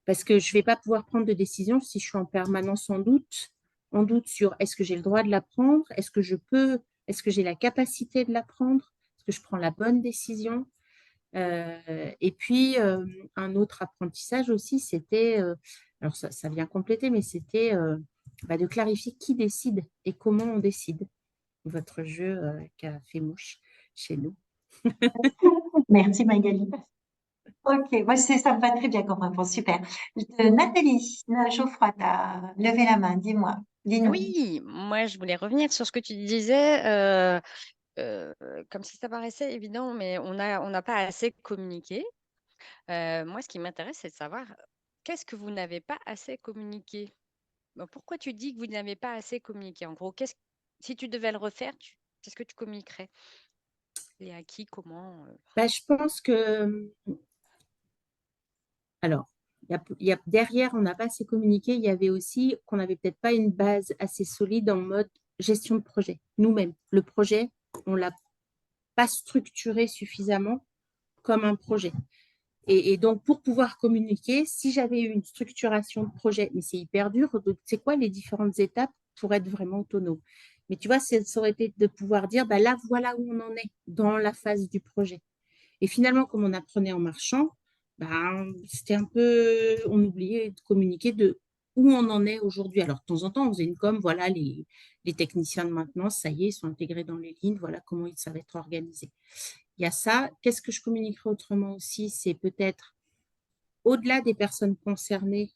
[SPEAKER 1] parce que je ne vais pas pouvoir prendre de décision si je suis en permanence en doute sur est-ce que j'ai le droit de la prendre, est-ce que j'ai la capacité de la prendre, est-ce que je prends la bonne décision. Et puis, un autre apprentissage aussi, c'était, alors ça vient compléter, mais c'était de clarifier qui décide et comment on décide. Votre jeu qui a fait mouche chez nous.
[SPEAKER 2] Merci Magali. Ok, moi ça me va très bien comme réponse, super. Nathalie, Geoffroy, tu as levé la main, dis-nous.
[SPEAKER 5] Oui, moi je voulais revenir sur ce que tu disais, comme si ça paraissait évident, mais on n'a pas assez communiqué. Moi, ce qui m'intéresse, c'est de savoir qu'est-ce que vous n'avez pas assez communiqué. Bon, pourquoi tu dis que vous n'avez pas assez communiqué? En gros, si tu devais le refaire, qu'est-ce que tu communiquerais? Et à qui, comment?
[SPEAKER 1] Je pense que, alors, derrière, on n'a pas assez communiqué. Il y avait aussi qu'on n'avait peut-être pas une base assez solide en mode gestion de projet. Nous-mêmes, le projet, on ne l'a pas structuré suffisamment comme un projet. Et donc, pour pouvoir communiquer, si j'avais eu une structuration de projet, mais c'est hyper dur, donc c'est quoi les différentes étapes pour être vraiment autonome? Mais tu vois, ça aurait été de pouvoir dire, là, voilà où on en est dans la phase du projet. Et finalement, comme on apprenait en marchant, c'était un peu, on oubliait de communiquer de où on en est aujourd'hui. Alors, de temps en temps, on faisait une com, voilà, les techniciens de maintenance, ça y est, ils sont intégrés dans les lignes, voilà comment ils savent être organisés. Il y a ça. Qu'est-ce que je communiquerai autrement aussi? C'est peut-être au-delà des personnes concernées,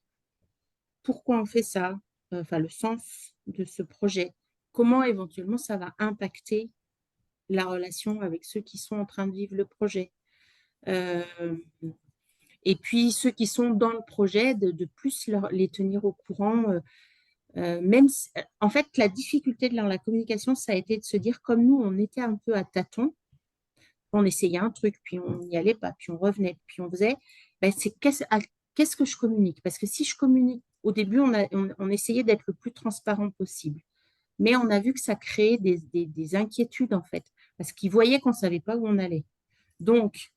[SPEAKER 1] pourquoi on fait ça, enfin le sens de ce projet, comment éventuellement ça va impacter la relation avec ceux qui sont en train de vivre le projet. Et puis ceux qui sont dans le projet, de plus les tenir au courant. Même si, en fait, la difficulté dans la communication, ça a été de se dire, comme nous, on était un peu à tâtons, on essayait un truc, puis on n'y allait pas, puis on revenait, puis on faisait, c'est qu'est-ce que je communique? Parce que si je communique, au début, on essayait d'être le plus transparent possible. Mais on a vu que ça créait des inquiétudes, en fait, parce qu'ils voyaient qu'on ne savait pas où on allait. Donc,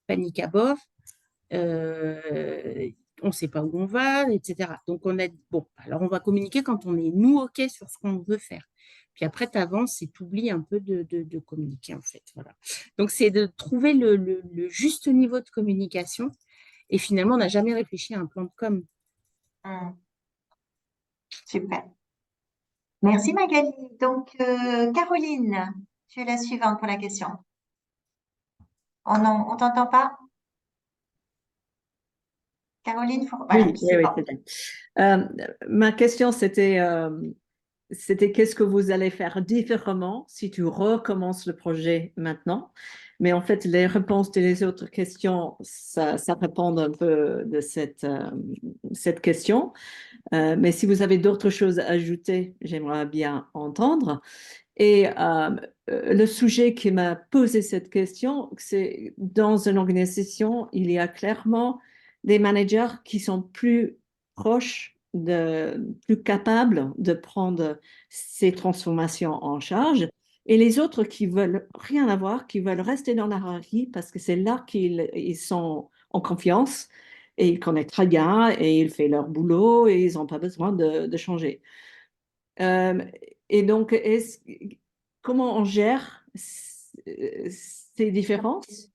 [SPEAKER 1] panique à bord, on ne sait pas où on va, etc. Donc, on a dit, bon, alors on va communiquer quand on est, nous, OK sur ce qu'on veut faire. Puis après, tu avances et tu oublies un peu de communiquer, en fait. Voilà. Donc, c'est de trouver le juste niveau de communication. Et finalement, on n'a jamais réfléchi à un plan de com.
[SPEAKER 2] Super. Merci Magali. Donc, Caroline, tu es la suivante pour la question. On t'entend pas? Caroline, voilà,
[SPEAKER 6] Oui, c'est bon. Ma question, c'était qu'est-ce que vous allez faire différemment si tu recommences le projet maintenant? Mais en fait, les réponses des autres questions, ça répond un peu de cette question. Mais si vous avez d'autres choses à ajouter, j'aimerais bien entendre. Et le sujet qui m'a posé cette question, c'est dans une organisation, il y a clairement des managers qui sont plus proches, plus capables de prendre ces transformations en charge, et les autres qui veulent rien avoir, qui veulent rester dans la hiérarchie parce que c'est là qu'ils sont en confiance et ils connaissent très bien et ils font leur boulot et ils n'ont pas besoin de changer. Et donc, comment on gère ces différences?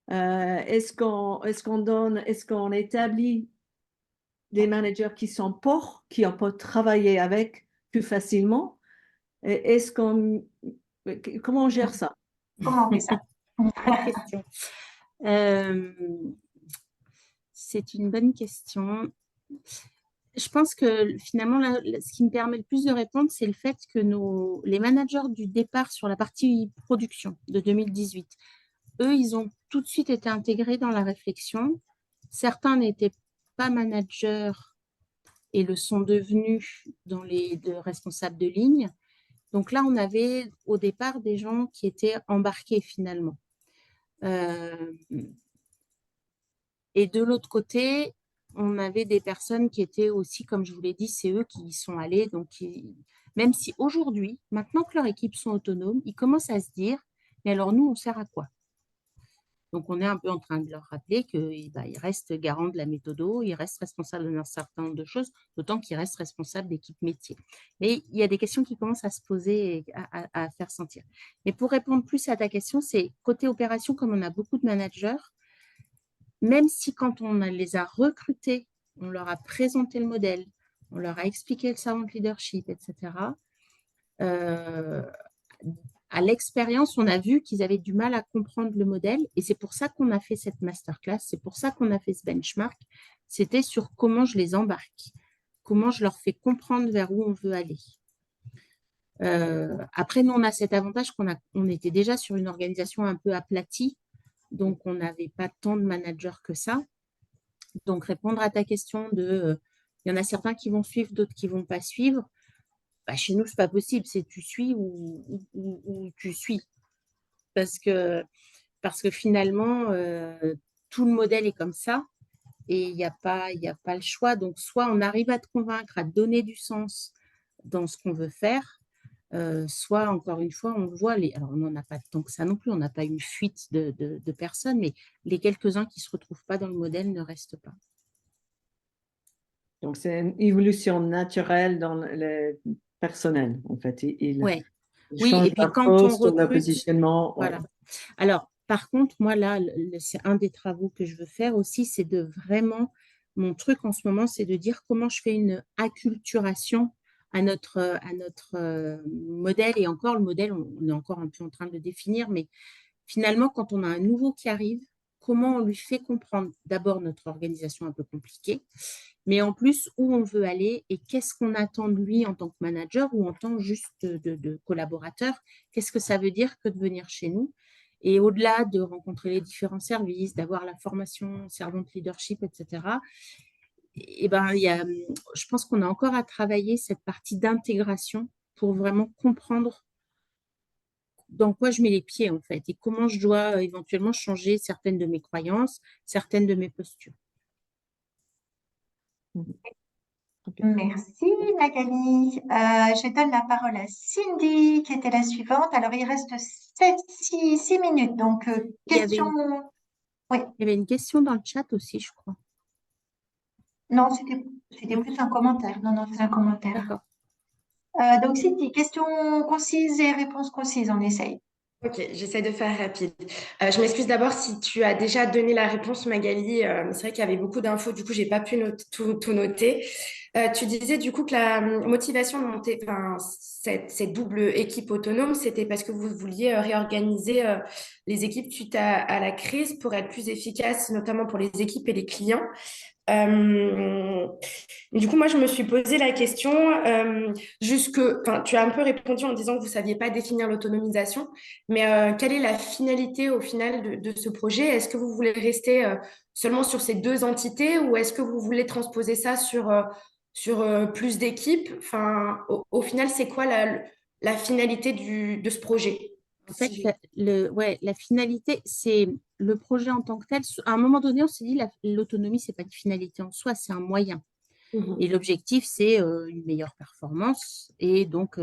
[SPEAKER 6] Est-ce qu'on établit des managers qui sont pour, qui ont pas travaillé avec plus facilement? Comment on gère ça?
[SPEAKER 2] Comment on fait ça?
[SPEAKER 1] Bonne question. C'est une bonne question. Je pense que finalement, ce qui me permet le plus de répondre, c'est le fait que les managers du départ sur la partie production de 2018, eux, ils ont tout de suite été intégrés dans la réflexion. Certains n'étaient pas managers et le sont devenus dans de responsables de ligne. Donc là, on avait au départ des gens qui étaient embarqués finalement. Et de l'autre côté, on avait des personnes qui étaient aussi, comme je vous l'ai dit, c'est eux qui y sont allés. Donc, même si aujourd'hui, maintenant que leurs équipes sont autonomes, ils commencent à se dire, mais alors nous, on sert à quoi? Donc, on est un peu en train de leur rappeler qu'ils restent garants de la méthodo, ils restent responsables d'un certain nombre de choses, d'autant qu'ils restent responsables d'équipe métier. Mais il y a des questions qui commencent à se poser et à faire sentir. Mais pour répondre plus à ta question, c'est côté opération, comme on a beaucoup de managers, même si quand on les a recrutés, on leur a présenté le modèle, on leur a expliqué le servant leadership, etc., à l'expérience, on a vu qu'ils avaient du mal à comprendre le modèle et c'est pour ça qu'on a fait cette masterclass, c'est pour ça qu'on a fait ce benchmark. C'était sur comment je les embarque, comment je leur fais comprendre vers où on veut aller. Après, nous, on a cet avantage qu'on était déjà sur une organisation un peu aplatie, donc on n'avait pas tant de managers que ça. Donc, répondre à ta question il y en a certains qui vont suivre, d'autres qui ne vont pas suivre. Chez nous, ce n'est pas possible. C'est tu suis ou tu suis. Parce que finalement, tout le modèle est comme ça et il n'y a pas le choix. Donc, soit on arrive à te convaincre, à te donner du sens dans ce qu'on veut faire, soit, encore une fois, on voit, alors on n'en a pas tant que ça non plus, on n'a pas une fuite de personnes, mais les quelques-uns qui ne se retrouvent pas dans le modèle ne restent pas.
[SPEAKER 6] Donc, c'est une évolution naturelle dans le personnel, en fait.
[SPEAKER 1] Oui,
[SPEAKER 6] change
[SPEAKER 1] et puis
[SPEAKER 6] leur
[SPEAKER 1] quand on
[SPEAKER 6] poste, leur
[SPEAKER 1] recrute,
[SPEAKER 6] positionnement.
[SPEAKER 1] voilà. Alors, par contre, moi, là, c'est un des travaux que je veux faire aussi, c'est de vraiment, mon truc en ce moment, c'est de dire comment je fais une acculturation à notre modèle. Et encore, le modèle, on est encore un peu en train de le définir, mais finalement, quand on a un nouveau qui arrive, comment on lui fait comprendre d'abord notre organisation un peu compliquée, mais en plus où on veut aller et qu'est-ce qu'on attend de lui en tant que manager ou en tant juste de collaborateur, qu'est-ce que ça veut dire que de venir chez nous. Et au-delà de rencontrer les différents services, d'avoir la formation servante leadership, etc., je pense qu'on a encore à travailler cette partie d'intégration pour vraiment comprendre dans quoi je mets les pieds en fait et comment je dois éventuellement changer certaines de mes croyances, certaines de mes postures.
[SPEAKER 2] Merci Magali. Je donne la parole à Cindy qui était la suivante. Alors il reste 6 minutes. Donc question.
[SPEAKER 1] Oui. Il y avait une question dans le chat aussi, je crois.
[SPEAKER 2] Non, c'était plus un commentaire. Non, c'est un commentaire.
[SPEAKER 1] D'accord.
[SPEAKER 2] Donc Cindy, question concise et réponse concise, on essaye.
[SPEAKER 7] Ok, j'essaie de faire rapide. Je m'excuse d'abord si tu as déjà donné la réponse, Magali. C'est vrai qu'il y avait beaucoup d'infos, du coup, j'ai pas pu tout noter. Tu disais du coup que la motivation de monter cette double équipe autonome, c'était parce que vous vouliez réorganiser les équipes suite à la crise pour être plus efficace, notamment pour les équipes et les clients. Du coup, moi, je me suis posé la question, tu as un peu répondu en disant que vous ne saviez pas définir l'autonomisation, mais quelle est la finalité au final de ce projet? Est-ce que vous voulez rester seulement sur ces deux entités ou est-ce que vous voulez transposer ça sur plus d'équipes? Enfin, au final, c'est quoi la finalité de ce projet?
[SPEAKER 1] En fait, la finalité, c'est le projet en tant que tel. À un moment donné, on s'est dit l'autonomie, ce n'est pas une finalité en soi, c'est un moyen. Et l'objectif, c'est une meilleure performance et donc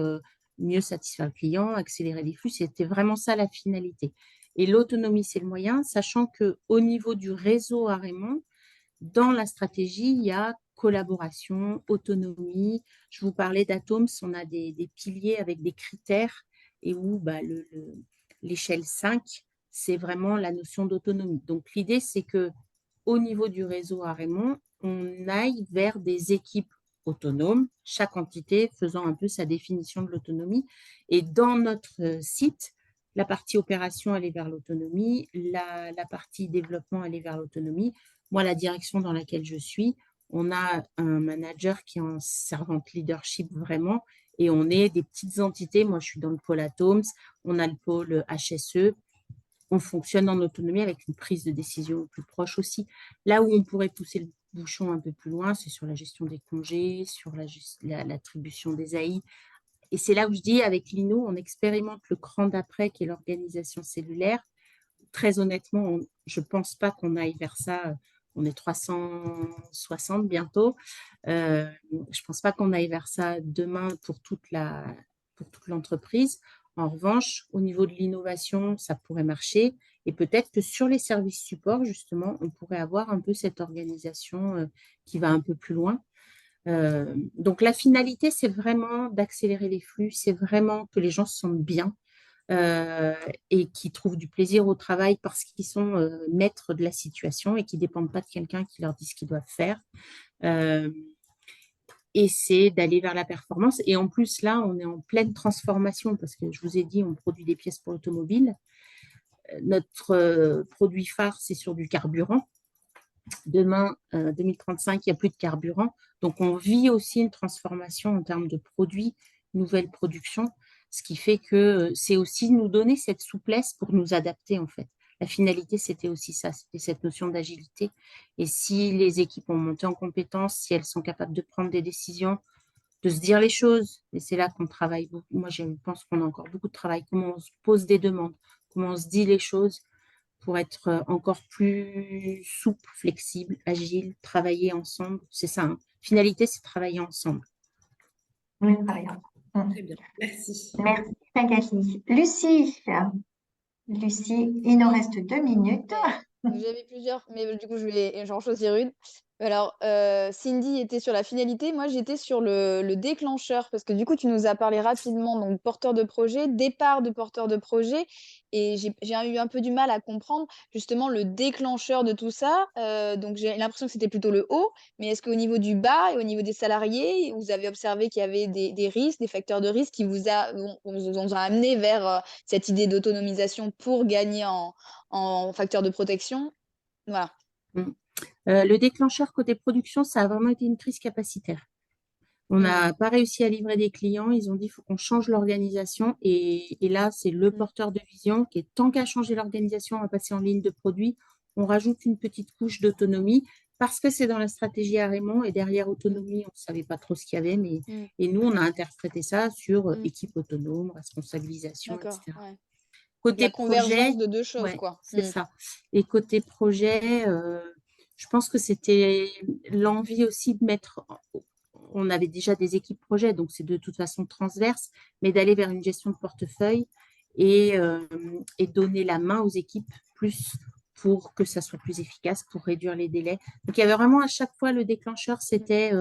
[SPEAKER 1] mieux satisfaire le client, accélérer les flux. C'était vraiment ça la finalité. Et l'autonomie, c'est le moyen, sachant qu'au niveau du réseau à Raymond, dans la stratégie, il y a collaboration, autonomie. Je vous parlais d'Atoms, on a des piliers avec des critères et où l'échelle 5, c'est vraiment la notion d'autonomie. Donc, l'idée, c'est qu'au niveau du réseau à Raymond, on aille vers des équipes autonomes, chaque entité faisant un peu sa définition de l'autonomie. Et dans notre site, la partie opération, elle est vers l'autonomie, la partie développement, elle est vers l'autonomie. Moi, la direction dans laquelle je suis, on a un manager qui est en servant leadership vraiment, et on est des petites entités. Moi, je suis dans le pôle Atoms, on a le pôle HSE. On fonctionne en autonomie avec une prise de décision plus proche aussi. Là où on pourrait pousser le bouchon un peu plus loin, c'est sur la gestion des congés, sur l'attribution des AI. Et c'est là où je dis, avec l'INO, on expérimente le cran d'après, qui est l'organisation cellulaire. Très honnêtement, je ne pense pas qu'on aille vers ça. On est 360 bientôt. Je ne pense pas qu'on aille vers ça demain pour toute l'entreprise. En revanche, au niveau de l'innovation, ça pourrait marcher. Et peut-être que sur les services support, justement, on pourrait avoir un peu cette organisation qui va un peu plus loin. Donc, la finalité, c'est vraiment d'accélérer les flux, c'est vraiment que les gens se sentent bien et qui trouvent du plaisir au travail parce qu'ils sont maîtres de la situation et qui ne dépendent pas de quelqu'un qui leur dit ce qu'ils doivent faire. Et c'est d'aller vers la performance. Et en plus, là, on est en pleine transformation parce que je vous ai dit, on produit des pièces pour l'automobile. Notre produit phare, c'est sur du carburant. Demain, 2035, il n'y a plus de carburant. Donc, on vit aussi une transformation en termes de produits, nouvelle production, ce qui fait que c'est aussi nous donner cette souplesse pour nous adapter, en fait. La finalité, c'était aussi ça, c'était cette notion d'agilité. Et si les équipes ont monté en compétences, si elles sont capables de prendre des décisions, de se dire les choses, et c'est là qu'on travaille beaucoup. Moi, je pense qu'on a encore beaucoup de travail. Comment on se pose des demandes, comment on se dit les choses, pour être encore plus souple, flexible, agile, travailler ensemble. C'est ça, hein. Finalité, c'est travailler ensemble.
[SPEAKER 2] Oui, très bien.
[SPEAKER 7] Très bien, merci.
[SPEAKER 2] Merci, Magali. Lucie, il nous reste 2 minutes.
[SPEAKER 8] J'avais plusieurs, mais du coup, j'en choisir une. Alors, Cindy était sur la finalité, moi j'étais sur le déclencheur, parce que du coup, tu nous as parlé rapidement, donc porteur de projet, départ de porteur de projet, et j'ai eu un peu du mal à comprendre justement le déclencheur de tout ça. Donc, j'ai l'impression que c'était plutôt le haut, mais est-ce qu'au niveau du bas et au niveau des salariés, vous avez observé qu'il y avait des risques, des facteurs de risque qui vous ont amené vers cette idée d'autonomisation pour gagner en facteur de protection? Voilà.
[SPEAKER 1] Le déclencheur côté production, ça a vraiment été une crise capacitaire. On n'a pas réussi à livrer des clients. Ils ont dit qu'il faut qu'on change l'organisation. Et là, c'est le porteur de vision qui est tant qu'à changer l'organisation, à passer en ligne de produit, on rajoute une petite couche d'autonomie parce que c'est dans la stratégie à Raymond. Et derrière autonomie, on ne savait pas trop ce qu'il y avait. Et nous, on a interprété ça sur équipe autonome, responsabilisation,
[SPEAKER 8] D'accord,
[SPEAKER 1] etc.
[SPEAKER 8] ouais.
[SPEAKER 1] Côté
[SPEAKER 8] La
[SPEAKER 1] projet,
[SPEAKER 8] convergence de deux choses,
[SPEAKER 1] ouais,
[SPEAKER 8] quoi.
[SPEAKER 1] c'est ça. Et côté projet, je pense que c'était l'envie aussi de mettre. On avait déjà des équipes projets, donc c'est de toute façon transverse, mais d'aller vers une gestion de portefeuille et donner la main aux équipes plus pour que ça soit plus efficace, pour réduire les délais. Donc il y avait vraiment à chaque fois le déclencheur, c'était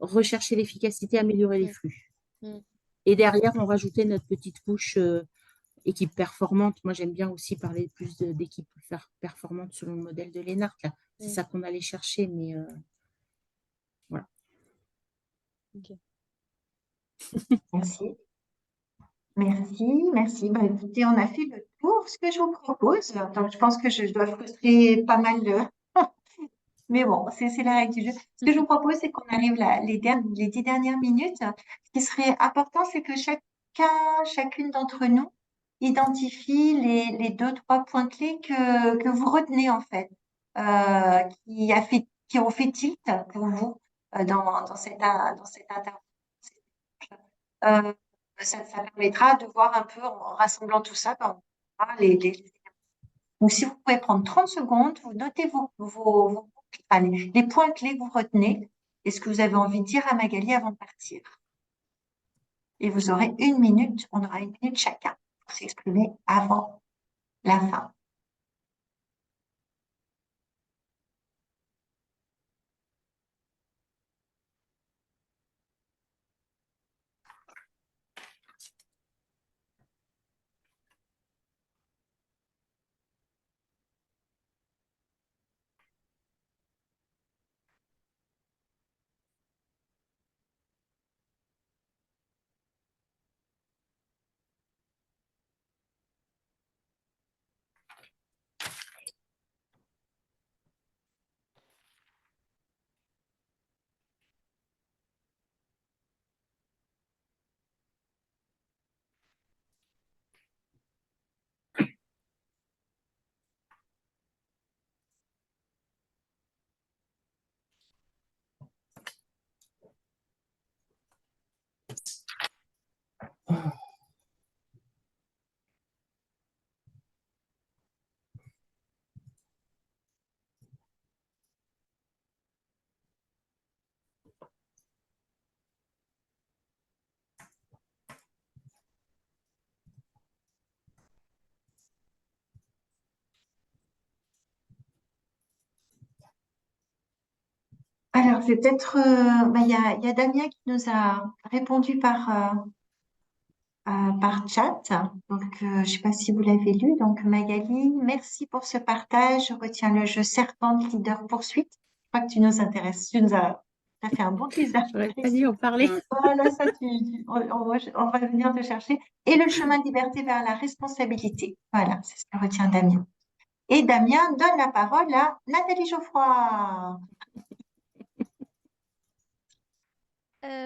[SPEAKER 1] rechercher l'efficacité, améliorer les flux. Et derrière, on rajoutait notre petite couche équipe performante. Moi, j'aime bien aussi parler plus d'équipe performante selon le modèle de Lénart. C'est ça qu'on allait chercher, mais voilà.
[SPEAKER 8] Ok.
[SPEAKER 2] Merci. Merci. Bah, écoutez, on a fait le tour. Ce que je vous propose, donc je pense que je dois frustrer pas mal de... Mais bon, c'est la règle du jeu. Ce que je vous propose, c'est qu'on arrive les 10 dernières minutes. Ce qui serait important, c'est que chacune d'entre nous identifie les 2, 3 points clés que vous retenez en fait, qui ont fait tilt pour vous dans cette intervention. Ça permettra de voir un peu, en rassemblant tout ça, ben, on verra Donc, si vous pouvez prendre 30 secondes, vous notez les points clés que vous retenez et ce que vous avez envie de dire à Magali avant de partir. Et vous aurez 1 minute, on aura 1 minute chacun pour s'exprimer avant la fin. je vais peut-être. Il y a Damien qui nous a répondu par chat. Donc, je ne sais pas si vous l'avez lu. Donc, Magali, merci pour ce partage. Je retiens le jeu Serpent Leader Poursuite. Je crois que tu nous intéresses. T'as fait un bon teaser.
[SPEAKER 1] J'aurais pas dû en parler.
[SPEAKER 2] Voilà, ça, on va venir te chercher. Et le chemin de liberté vers la responsabilité. Voilà, c'est ce que retient Damien. Et Damien donne la parole à Nathalie Geoffroy.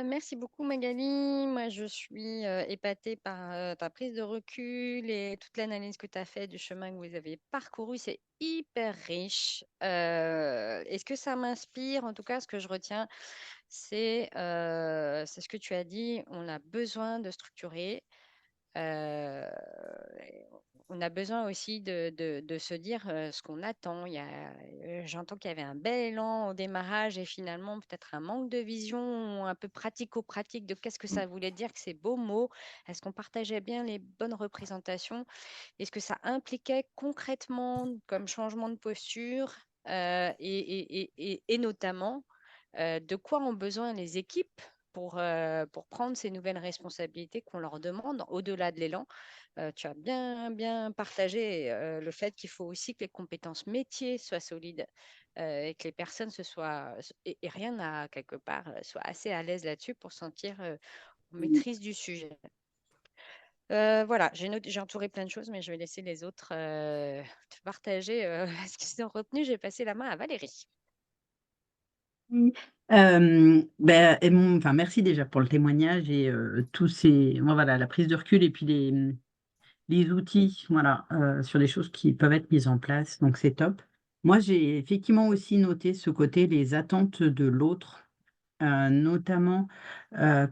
[SPEAKER 5] Merci beaucoup Magali. Moi, je suis épatée par ta prise de recul et toute l'analyse que tu as faite du chemin que vous avez parcouru. C'est hyper riche. Et ce que ça m'inspire, en tout cas, ce que je retiens, c'est ce que tu as dit. On a besoin de structurer. Euh, on a besoin aussi de se dire ce qu'on attend. J'entends qu'il y avait un bel élan au démarrage et finalement peut-être un manque de vision un peu pratico-pratique de qu'est-ce que ça voulait dire que ces beaux mots. Est-ce qu'on partageait bien les bonnes représentations? Est-ce que ça impliquait concrètement comme changement de posture et notamment de quoi ont besoin les équipes pour prendre ces nouvelles responsabilités qu'on leur demande au-delà de l'élan. Tu as bien partagé le fait qu'il faut aussi que les compétences métiers soient solides et que les personnes et rien à quelque part, soient assez à l'aise là-dessus pour sentir en maîtrise du sujet. Voilà, j'ai entouré plein de choses, mais je vais laisser les autres te partager ce qu'ils ont retenu. Je vais passer la main à Valérie.
[SPEAKER 3] Oui. Enfin, merci déjà pour le témoignage et voilà, la prise de recul et puis les outils, voilà, sur des choses qui peuvent être mises en place. Donc, c'est top. Moi, j'ai effectivement aussi noté ce côté, les attentes de l'autre, notamment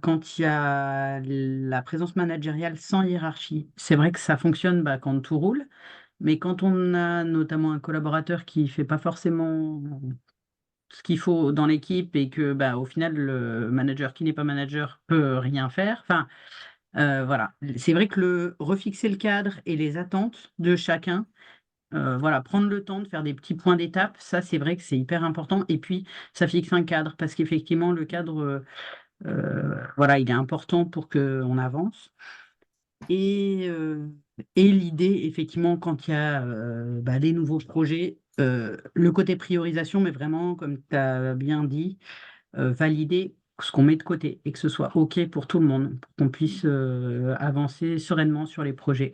[SPEAKER 3] quand il y a la présence managériale sans hiérarchie. C'est vrai que ça fonctionne quand tout roule, mais quand on a notamment un collaborateur qui ne fait pas forcément ce qu'il faut dans l'équipe et que au final, le manager qui n'est pas manager peut rien faire. Enfin, voilà, c'est vrai que refixer le cadre et les attentes de chacun, voilà, prendre le temps de faire des petits points d'étape, ça c'est vrai que c'est hyper important. Et puis ça fixe un cadre parce qu'effectivement le cadre, voilà, il est important pour qu'on avance. Et l'idée, effectivement, quand il y a les nouveaux projets, le côté priorisation, mais vraiment, comme tu as bien dit, valider ce qu'on met de côté et que ce soit OK pour tout le monde, pour qu'on puisse avancer sereinement sur les projets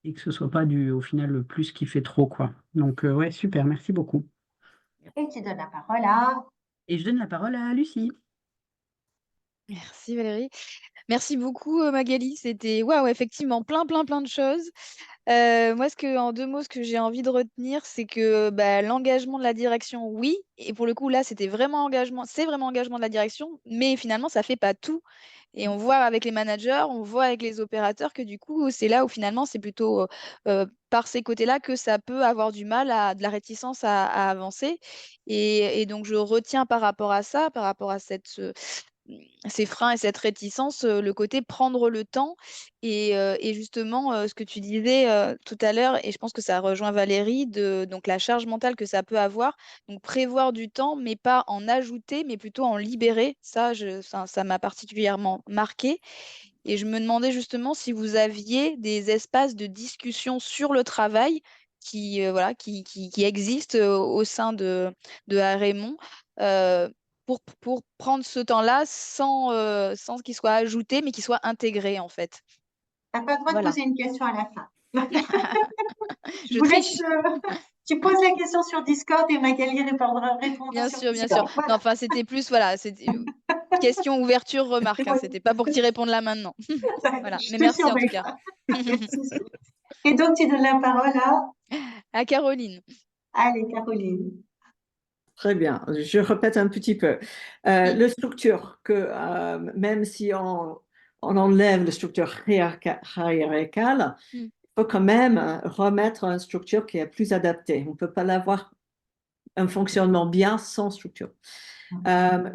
[SPEAKER 3] et que ce soit pas au final, le plus qui fait trop, quoi. Donc, ouais, super, merci beaucoup.
[SPEAKER 2] Et tu donnes la parole à.
[SPEAKER 3] Et je donne la parole à Lucie.
[SPEAKER 8] Merci Valérie. Merci beaucoup Magali. C'était waouh, effectivement plein de choses. Moi, en 2 mots, ce que j'ai envie de retenir, c'est que l'engagement de la direction, oui. Et pour le coup, là, c'est vraiment engagement de la direction, mais finalement, ça fait pas tout. Et on voit avec les managers, on voit avec les opérateurs que du coup, c'est là où finalement, c'est plutôt par ces côtés-là que ça peut avoir du mal de la réticence à avancer. Et donc, je retiens par rapport à ça, par rapport à ces freins et cette réticence, le côté prendre le temps et justement, ce que tu disais tout à l'heure, et je pense que ça rejoint Valérie, donc la charge mentale que ça peut avoir. Donc prévoir du temps, mais pas en ajouter, mais plutôt en libérer. Ça m'a particulièrement marqué. Et je me demandais justement si vous aviez des espaces de discussion sur le travail voilà, qui existent au sein de Raymond. euh, pour prendre ce temps-là sans qu'il soit ajouté, mais qu'il soit intégré, en fait.
[SPEAKER 2] Tu n'as pas le droit de
[SPEAKER 8] Voilà.
[SPEAKER 2] poser une question à la fin.
[SPEAKER 8] Je
[SPEAKER 2] vous laisse,
[SPEAKER 8] triche.
[SPEAKER 2] tu poses la question sur Discord et Magali répondra
[SPEAKER 8] Bien
[SPEAKER 2] sur
[SPEAKER 8] sûr, bien
[SPEAKER 2] Discord.
[SPEAKER 8] sûr.
[SPEAKER 2] Voilà.
[SPEAKER 8] Non, enfin, c'était plus, voilà, c'était question, ouverture, remarque. Hein. C'était pas pour que tu répondes là maintenant. Voilà.
[SPEAKER 2] Je
[SPEAKER 8] Mais
[SPEAKER 2] te
[SPEAKER 8] merci en tout
[SPEAKER 2] surveille.
[SPEAKER 8] cas.
[SPEAKER 2] Et donc, tu donnes la parole
[SPEAKER 8] À Caroline.
[SPEAKER 2] Allez, Caroline.
[SPEAKER 6] Très bien, je répète un petit peu. La structure, même si on enlève la structure hiérarchicale, il faut quand même remettre une structure qui est plus adaptée. On ne peut pas avoir un fonctionnement bien sans structure. On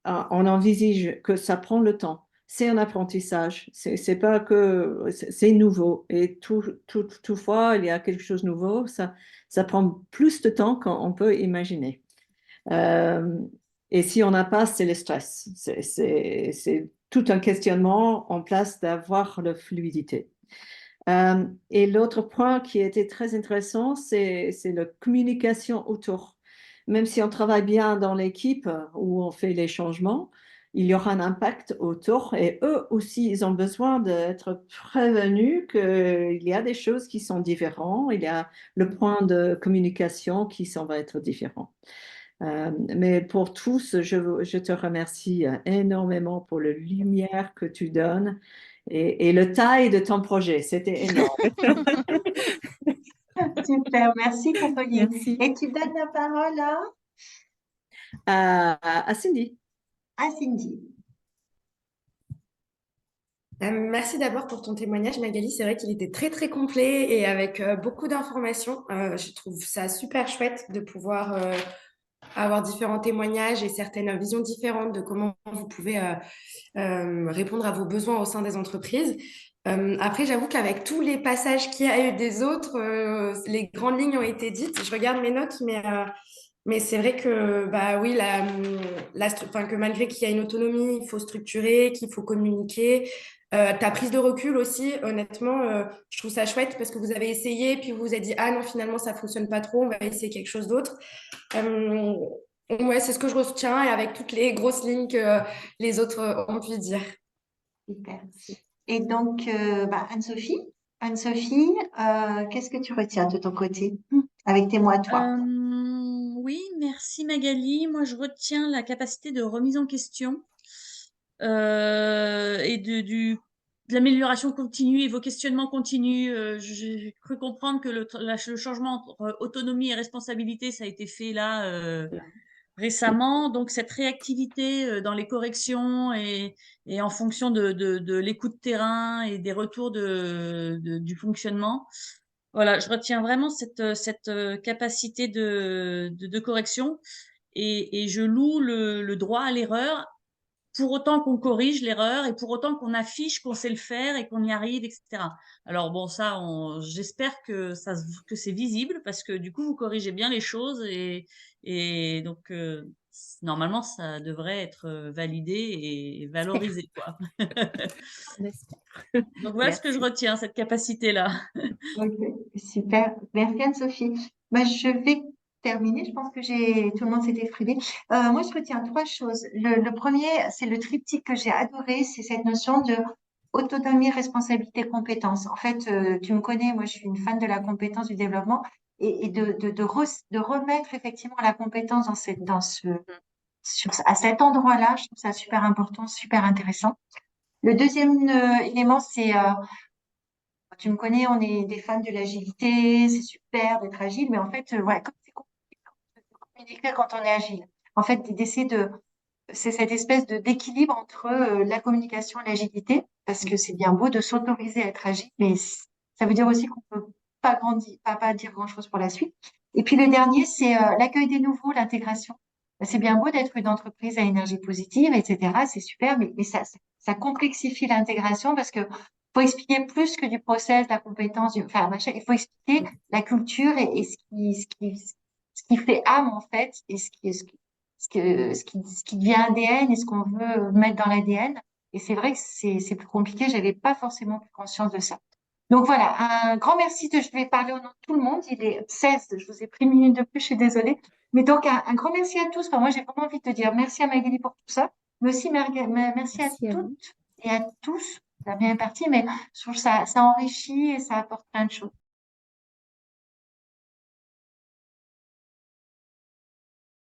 [SPEAKER 6] envisage que ça prend le temps. C'est un apprentissage. C'est pas que c'est nouveau. Et toutefois, il y a quelque chose de nouveau. Ça prend plus de temps qu'on peut imaginer. Et si on n'a pas, c'est le stress. C'est tout un questionnement en place d'avoir la fluidité. Et l'autre point qui était très intéressant, c'est la communication autour. Même si on travaille bien dans l'équipe où on fait les changements, il y aura un impact autour et eux aussi, ils ont besoin d'être prévenus qu'il y a des choses qui sont différentes, il y a le point de communication qui semble être différent. Mais pour tous, je te remercie énormément pour la lumière que tu donnes et le taille de ton projet. C'était énorme.
[SPEAKER 2] Super, merci Caroline.
[SPEAKER 1] Merci.
[SPEAKER 2] Et tu donnes la parole
[SPEAKER 6] À Cindy.
[SPEAKER 2] à Cindy.
[SPEAKER 7] Merci d'abord pour ton témoignage, Magali. C'est vrai qu'il était très, très complet et avec beaucoup d'informations. Je trouve ça super chouette de pouvoir avoir différents témoignages et certaines visions différentes de comment vous pouvez répondre à vos besoins au sein des entreprises. Après, j'avoue qu'avec tous les passages qu'il y a eu des autres, les grandes lignes ont été dites. Je regarde mes notes, mais c'est vrai que bah oui, enfin, que malgré qu'il y a une autonomie, il faut structurer, qu'il faut communiquer. Ta prise de recul aussi, honnêtement, je trouve ça chouette parce que vous avez essayé, puis vous vous êtes dit, ah non, finalement, ça fonctionne pas trop, on va essayer quelque chose d'autre. Ouais, c'est ce que je retiens et avec toutes les grosses lignes que les autres ont pu dire.
[SPEAKER 2] Super. Et donc, Anne-Sophie, Anne-Sophie, qu'est-ce que tu retiens de ton côté avec tes mots à toi?
[SPEAKER 4] Oui, merci Magali. Moi, je retiens la capacité de remise en question et de l'amélioration continue et vos questionnements continus. J'ai cru comprendre que le changement entre autonomie et responsabilité, ça a été fait là récemment. Donc, cette réactivité dans les corrections et en fonction de l'écoute terrain et des retours du fonctionnement. Voilà, je retiens vraiment cette capacité de correction et je loue le droit à l'erreur pour autant qu'on corrige l'erreur et pour autant qu'on affiche qu'on sait le faire et qu'on y arrive, etc. Alors bon, ça, j'espère que c'est visible parce que du coup, vous corrigez bien les choses et donc normalement, ça devrait être validé et valorisé, quoi. Donc voilà ce que je retiens, cette capacité-là.
[SPEAKER 2] Ok, super. Merci Anne-Sophie. Je vais terminer. Je pense que tout le monde s'est exprimé. Moi, je retiens trois choses. Le premier, c'est le triptyque que j'ai adoré, c'est cette notion de autonomie, responsabilité, compétence. En fait, tu me connais, moi, je suis une fan de la compétence, du développement et de remettre effectivement la compétence à cet endroit-là. Je trouve ça super important, super intéressant. Le deuxième élément, c'est tu me connais, on est des fans de l'agilité, c'est super d'être agile, mais en fait, ouais, comme c'est compliqué de communiquer quand on est agile. En fait, c'est cette espèce d'équilibre entre la communication et l'agilité, parce que c'est bien beau de s'autoriser à être agile, mais ça veut dire aussi qu'on peut pas grandir, pas dire grand-chose pour la suite. Et puis le dernier, c'est l'accueil des nouveaux, l'intégration. C'est bien beau d'être une entreprise à énergie positive, etc. C'est super, mais ça complexifie l'intégration parce que faut expliquer plus que du process, de la compétence, enfin, machin. Il faut expliquer la culture et ce qui fait âme, en fait, et ce qui devient ADN et ce qu'on veut mettre dans l'ADN. Et c'est vrai que c'est plus compliqué. J'avais pas forcément pris conscience de ça. Donc voilà, un grand merci. Je vais parler au nom de tout le monde. Il est 16. Je vous ai pris une minute de plus. Je suis désolée. Mais donc, un grand merci à tous. Enfin, moi, j'ai vraiment envie de te dire merci à Magali pour tout ça. Mais aussi, merci à
[SPEAKER 1] Merci à vous.
[SPEAKER 2] toutes et à tous. Ça a bien parti, mais je trouve que ça enrichit et ça apporte plein de choses.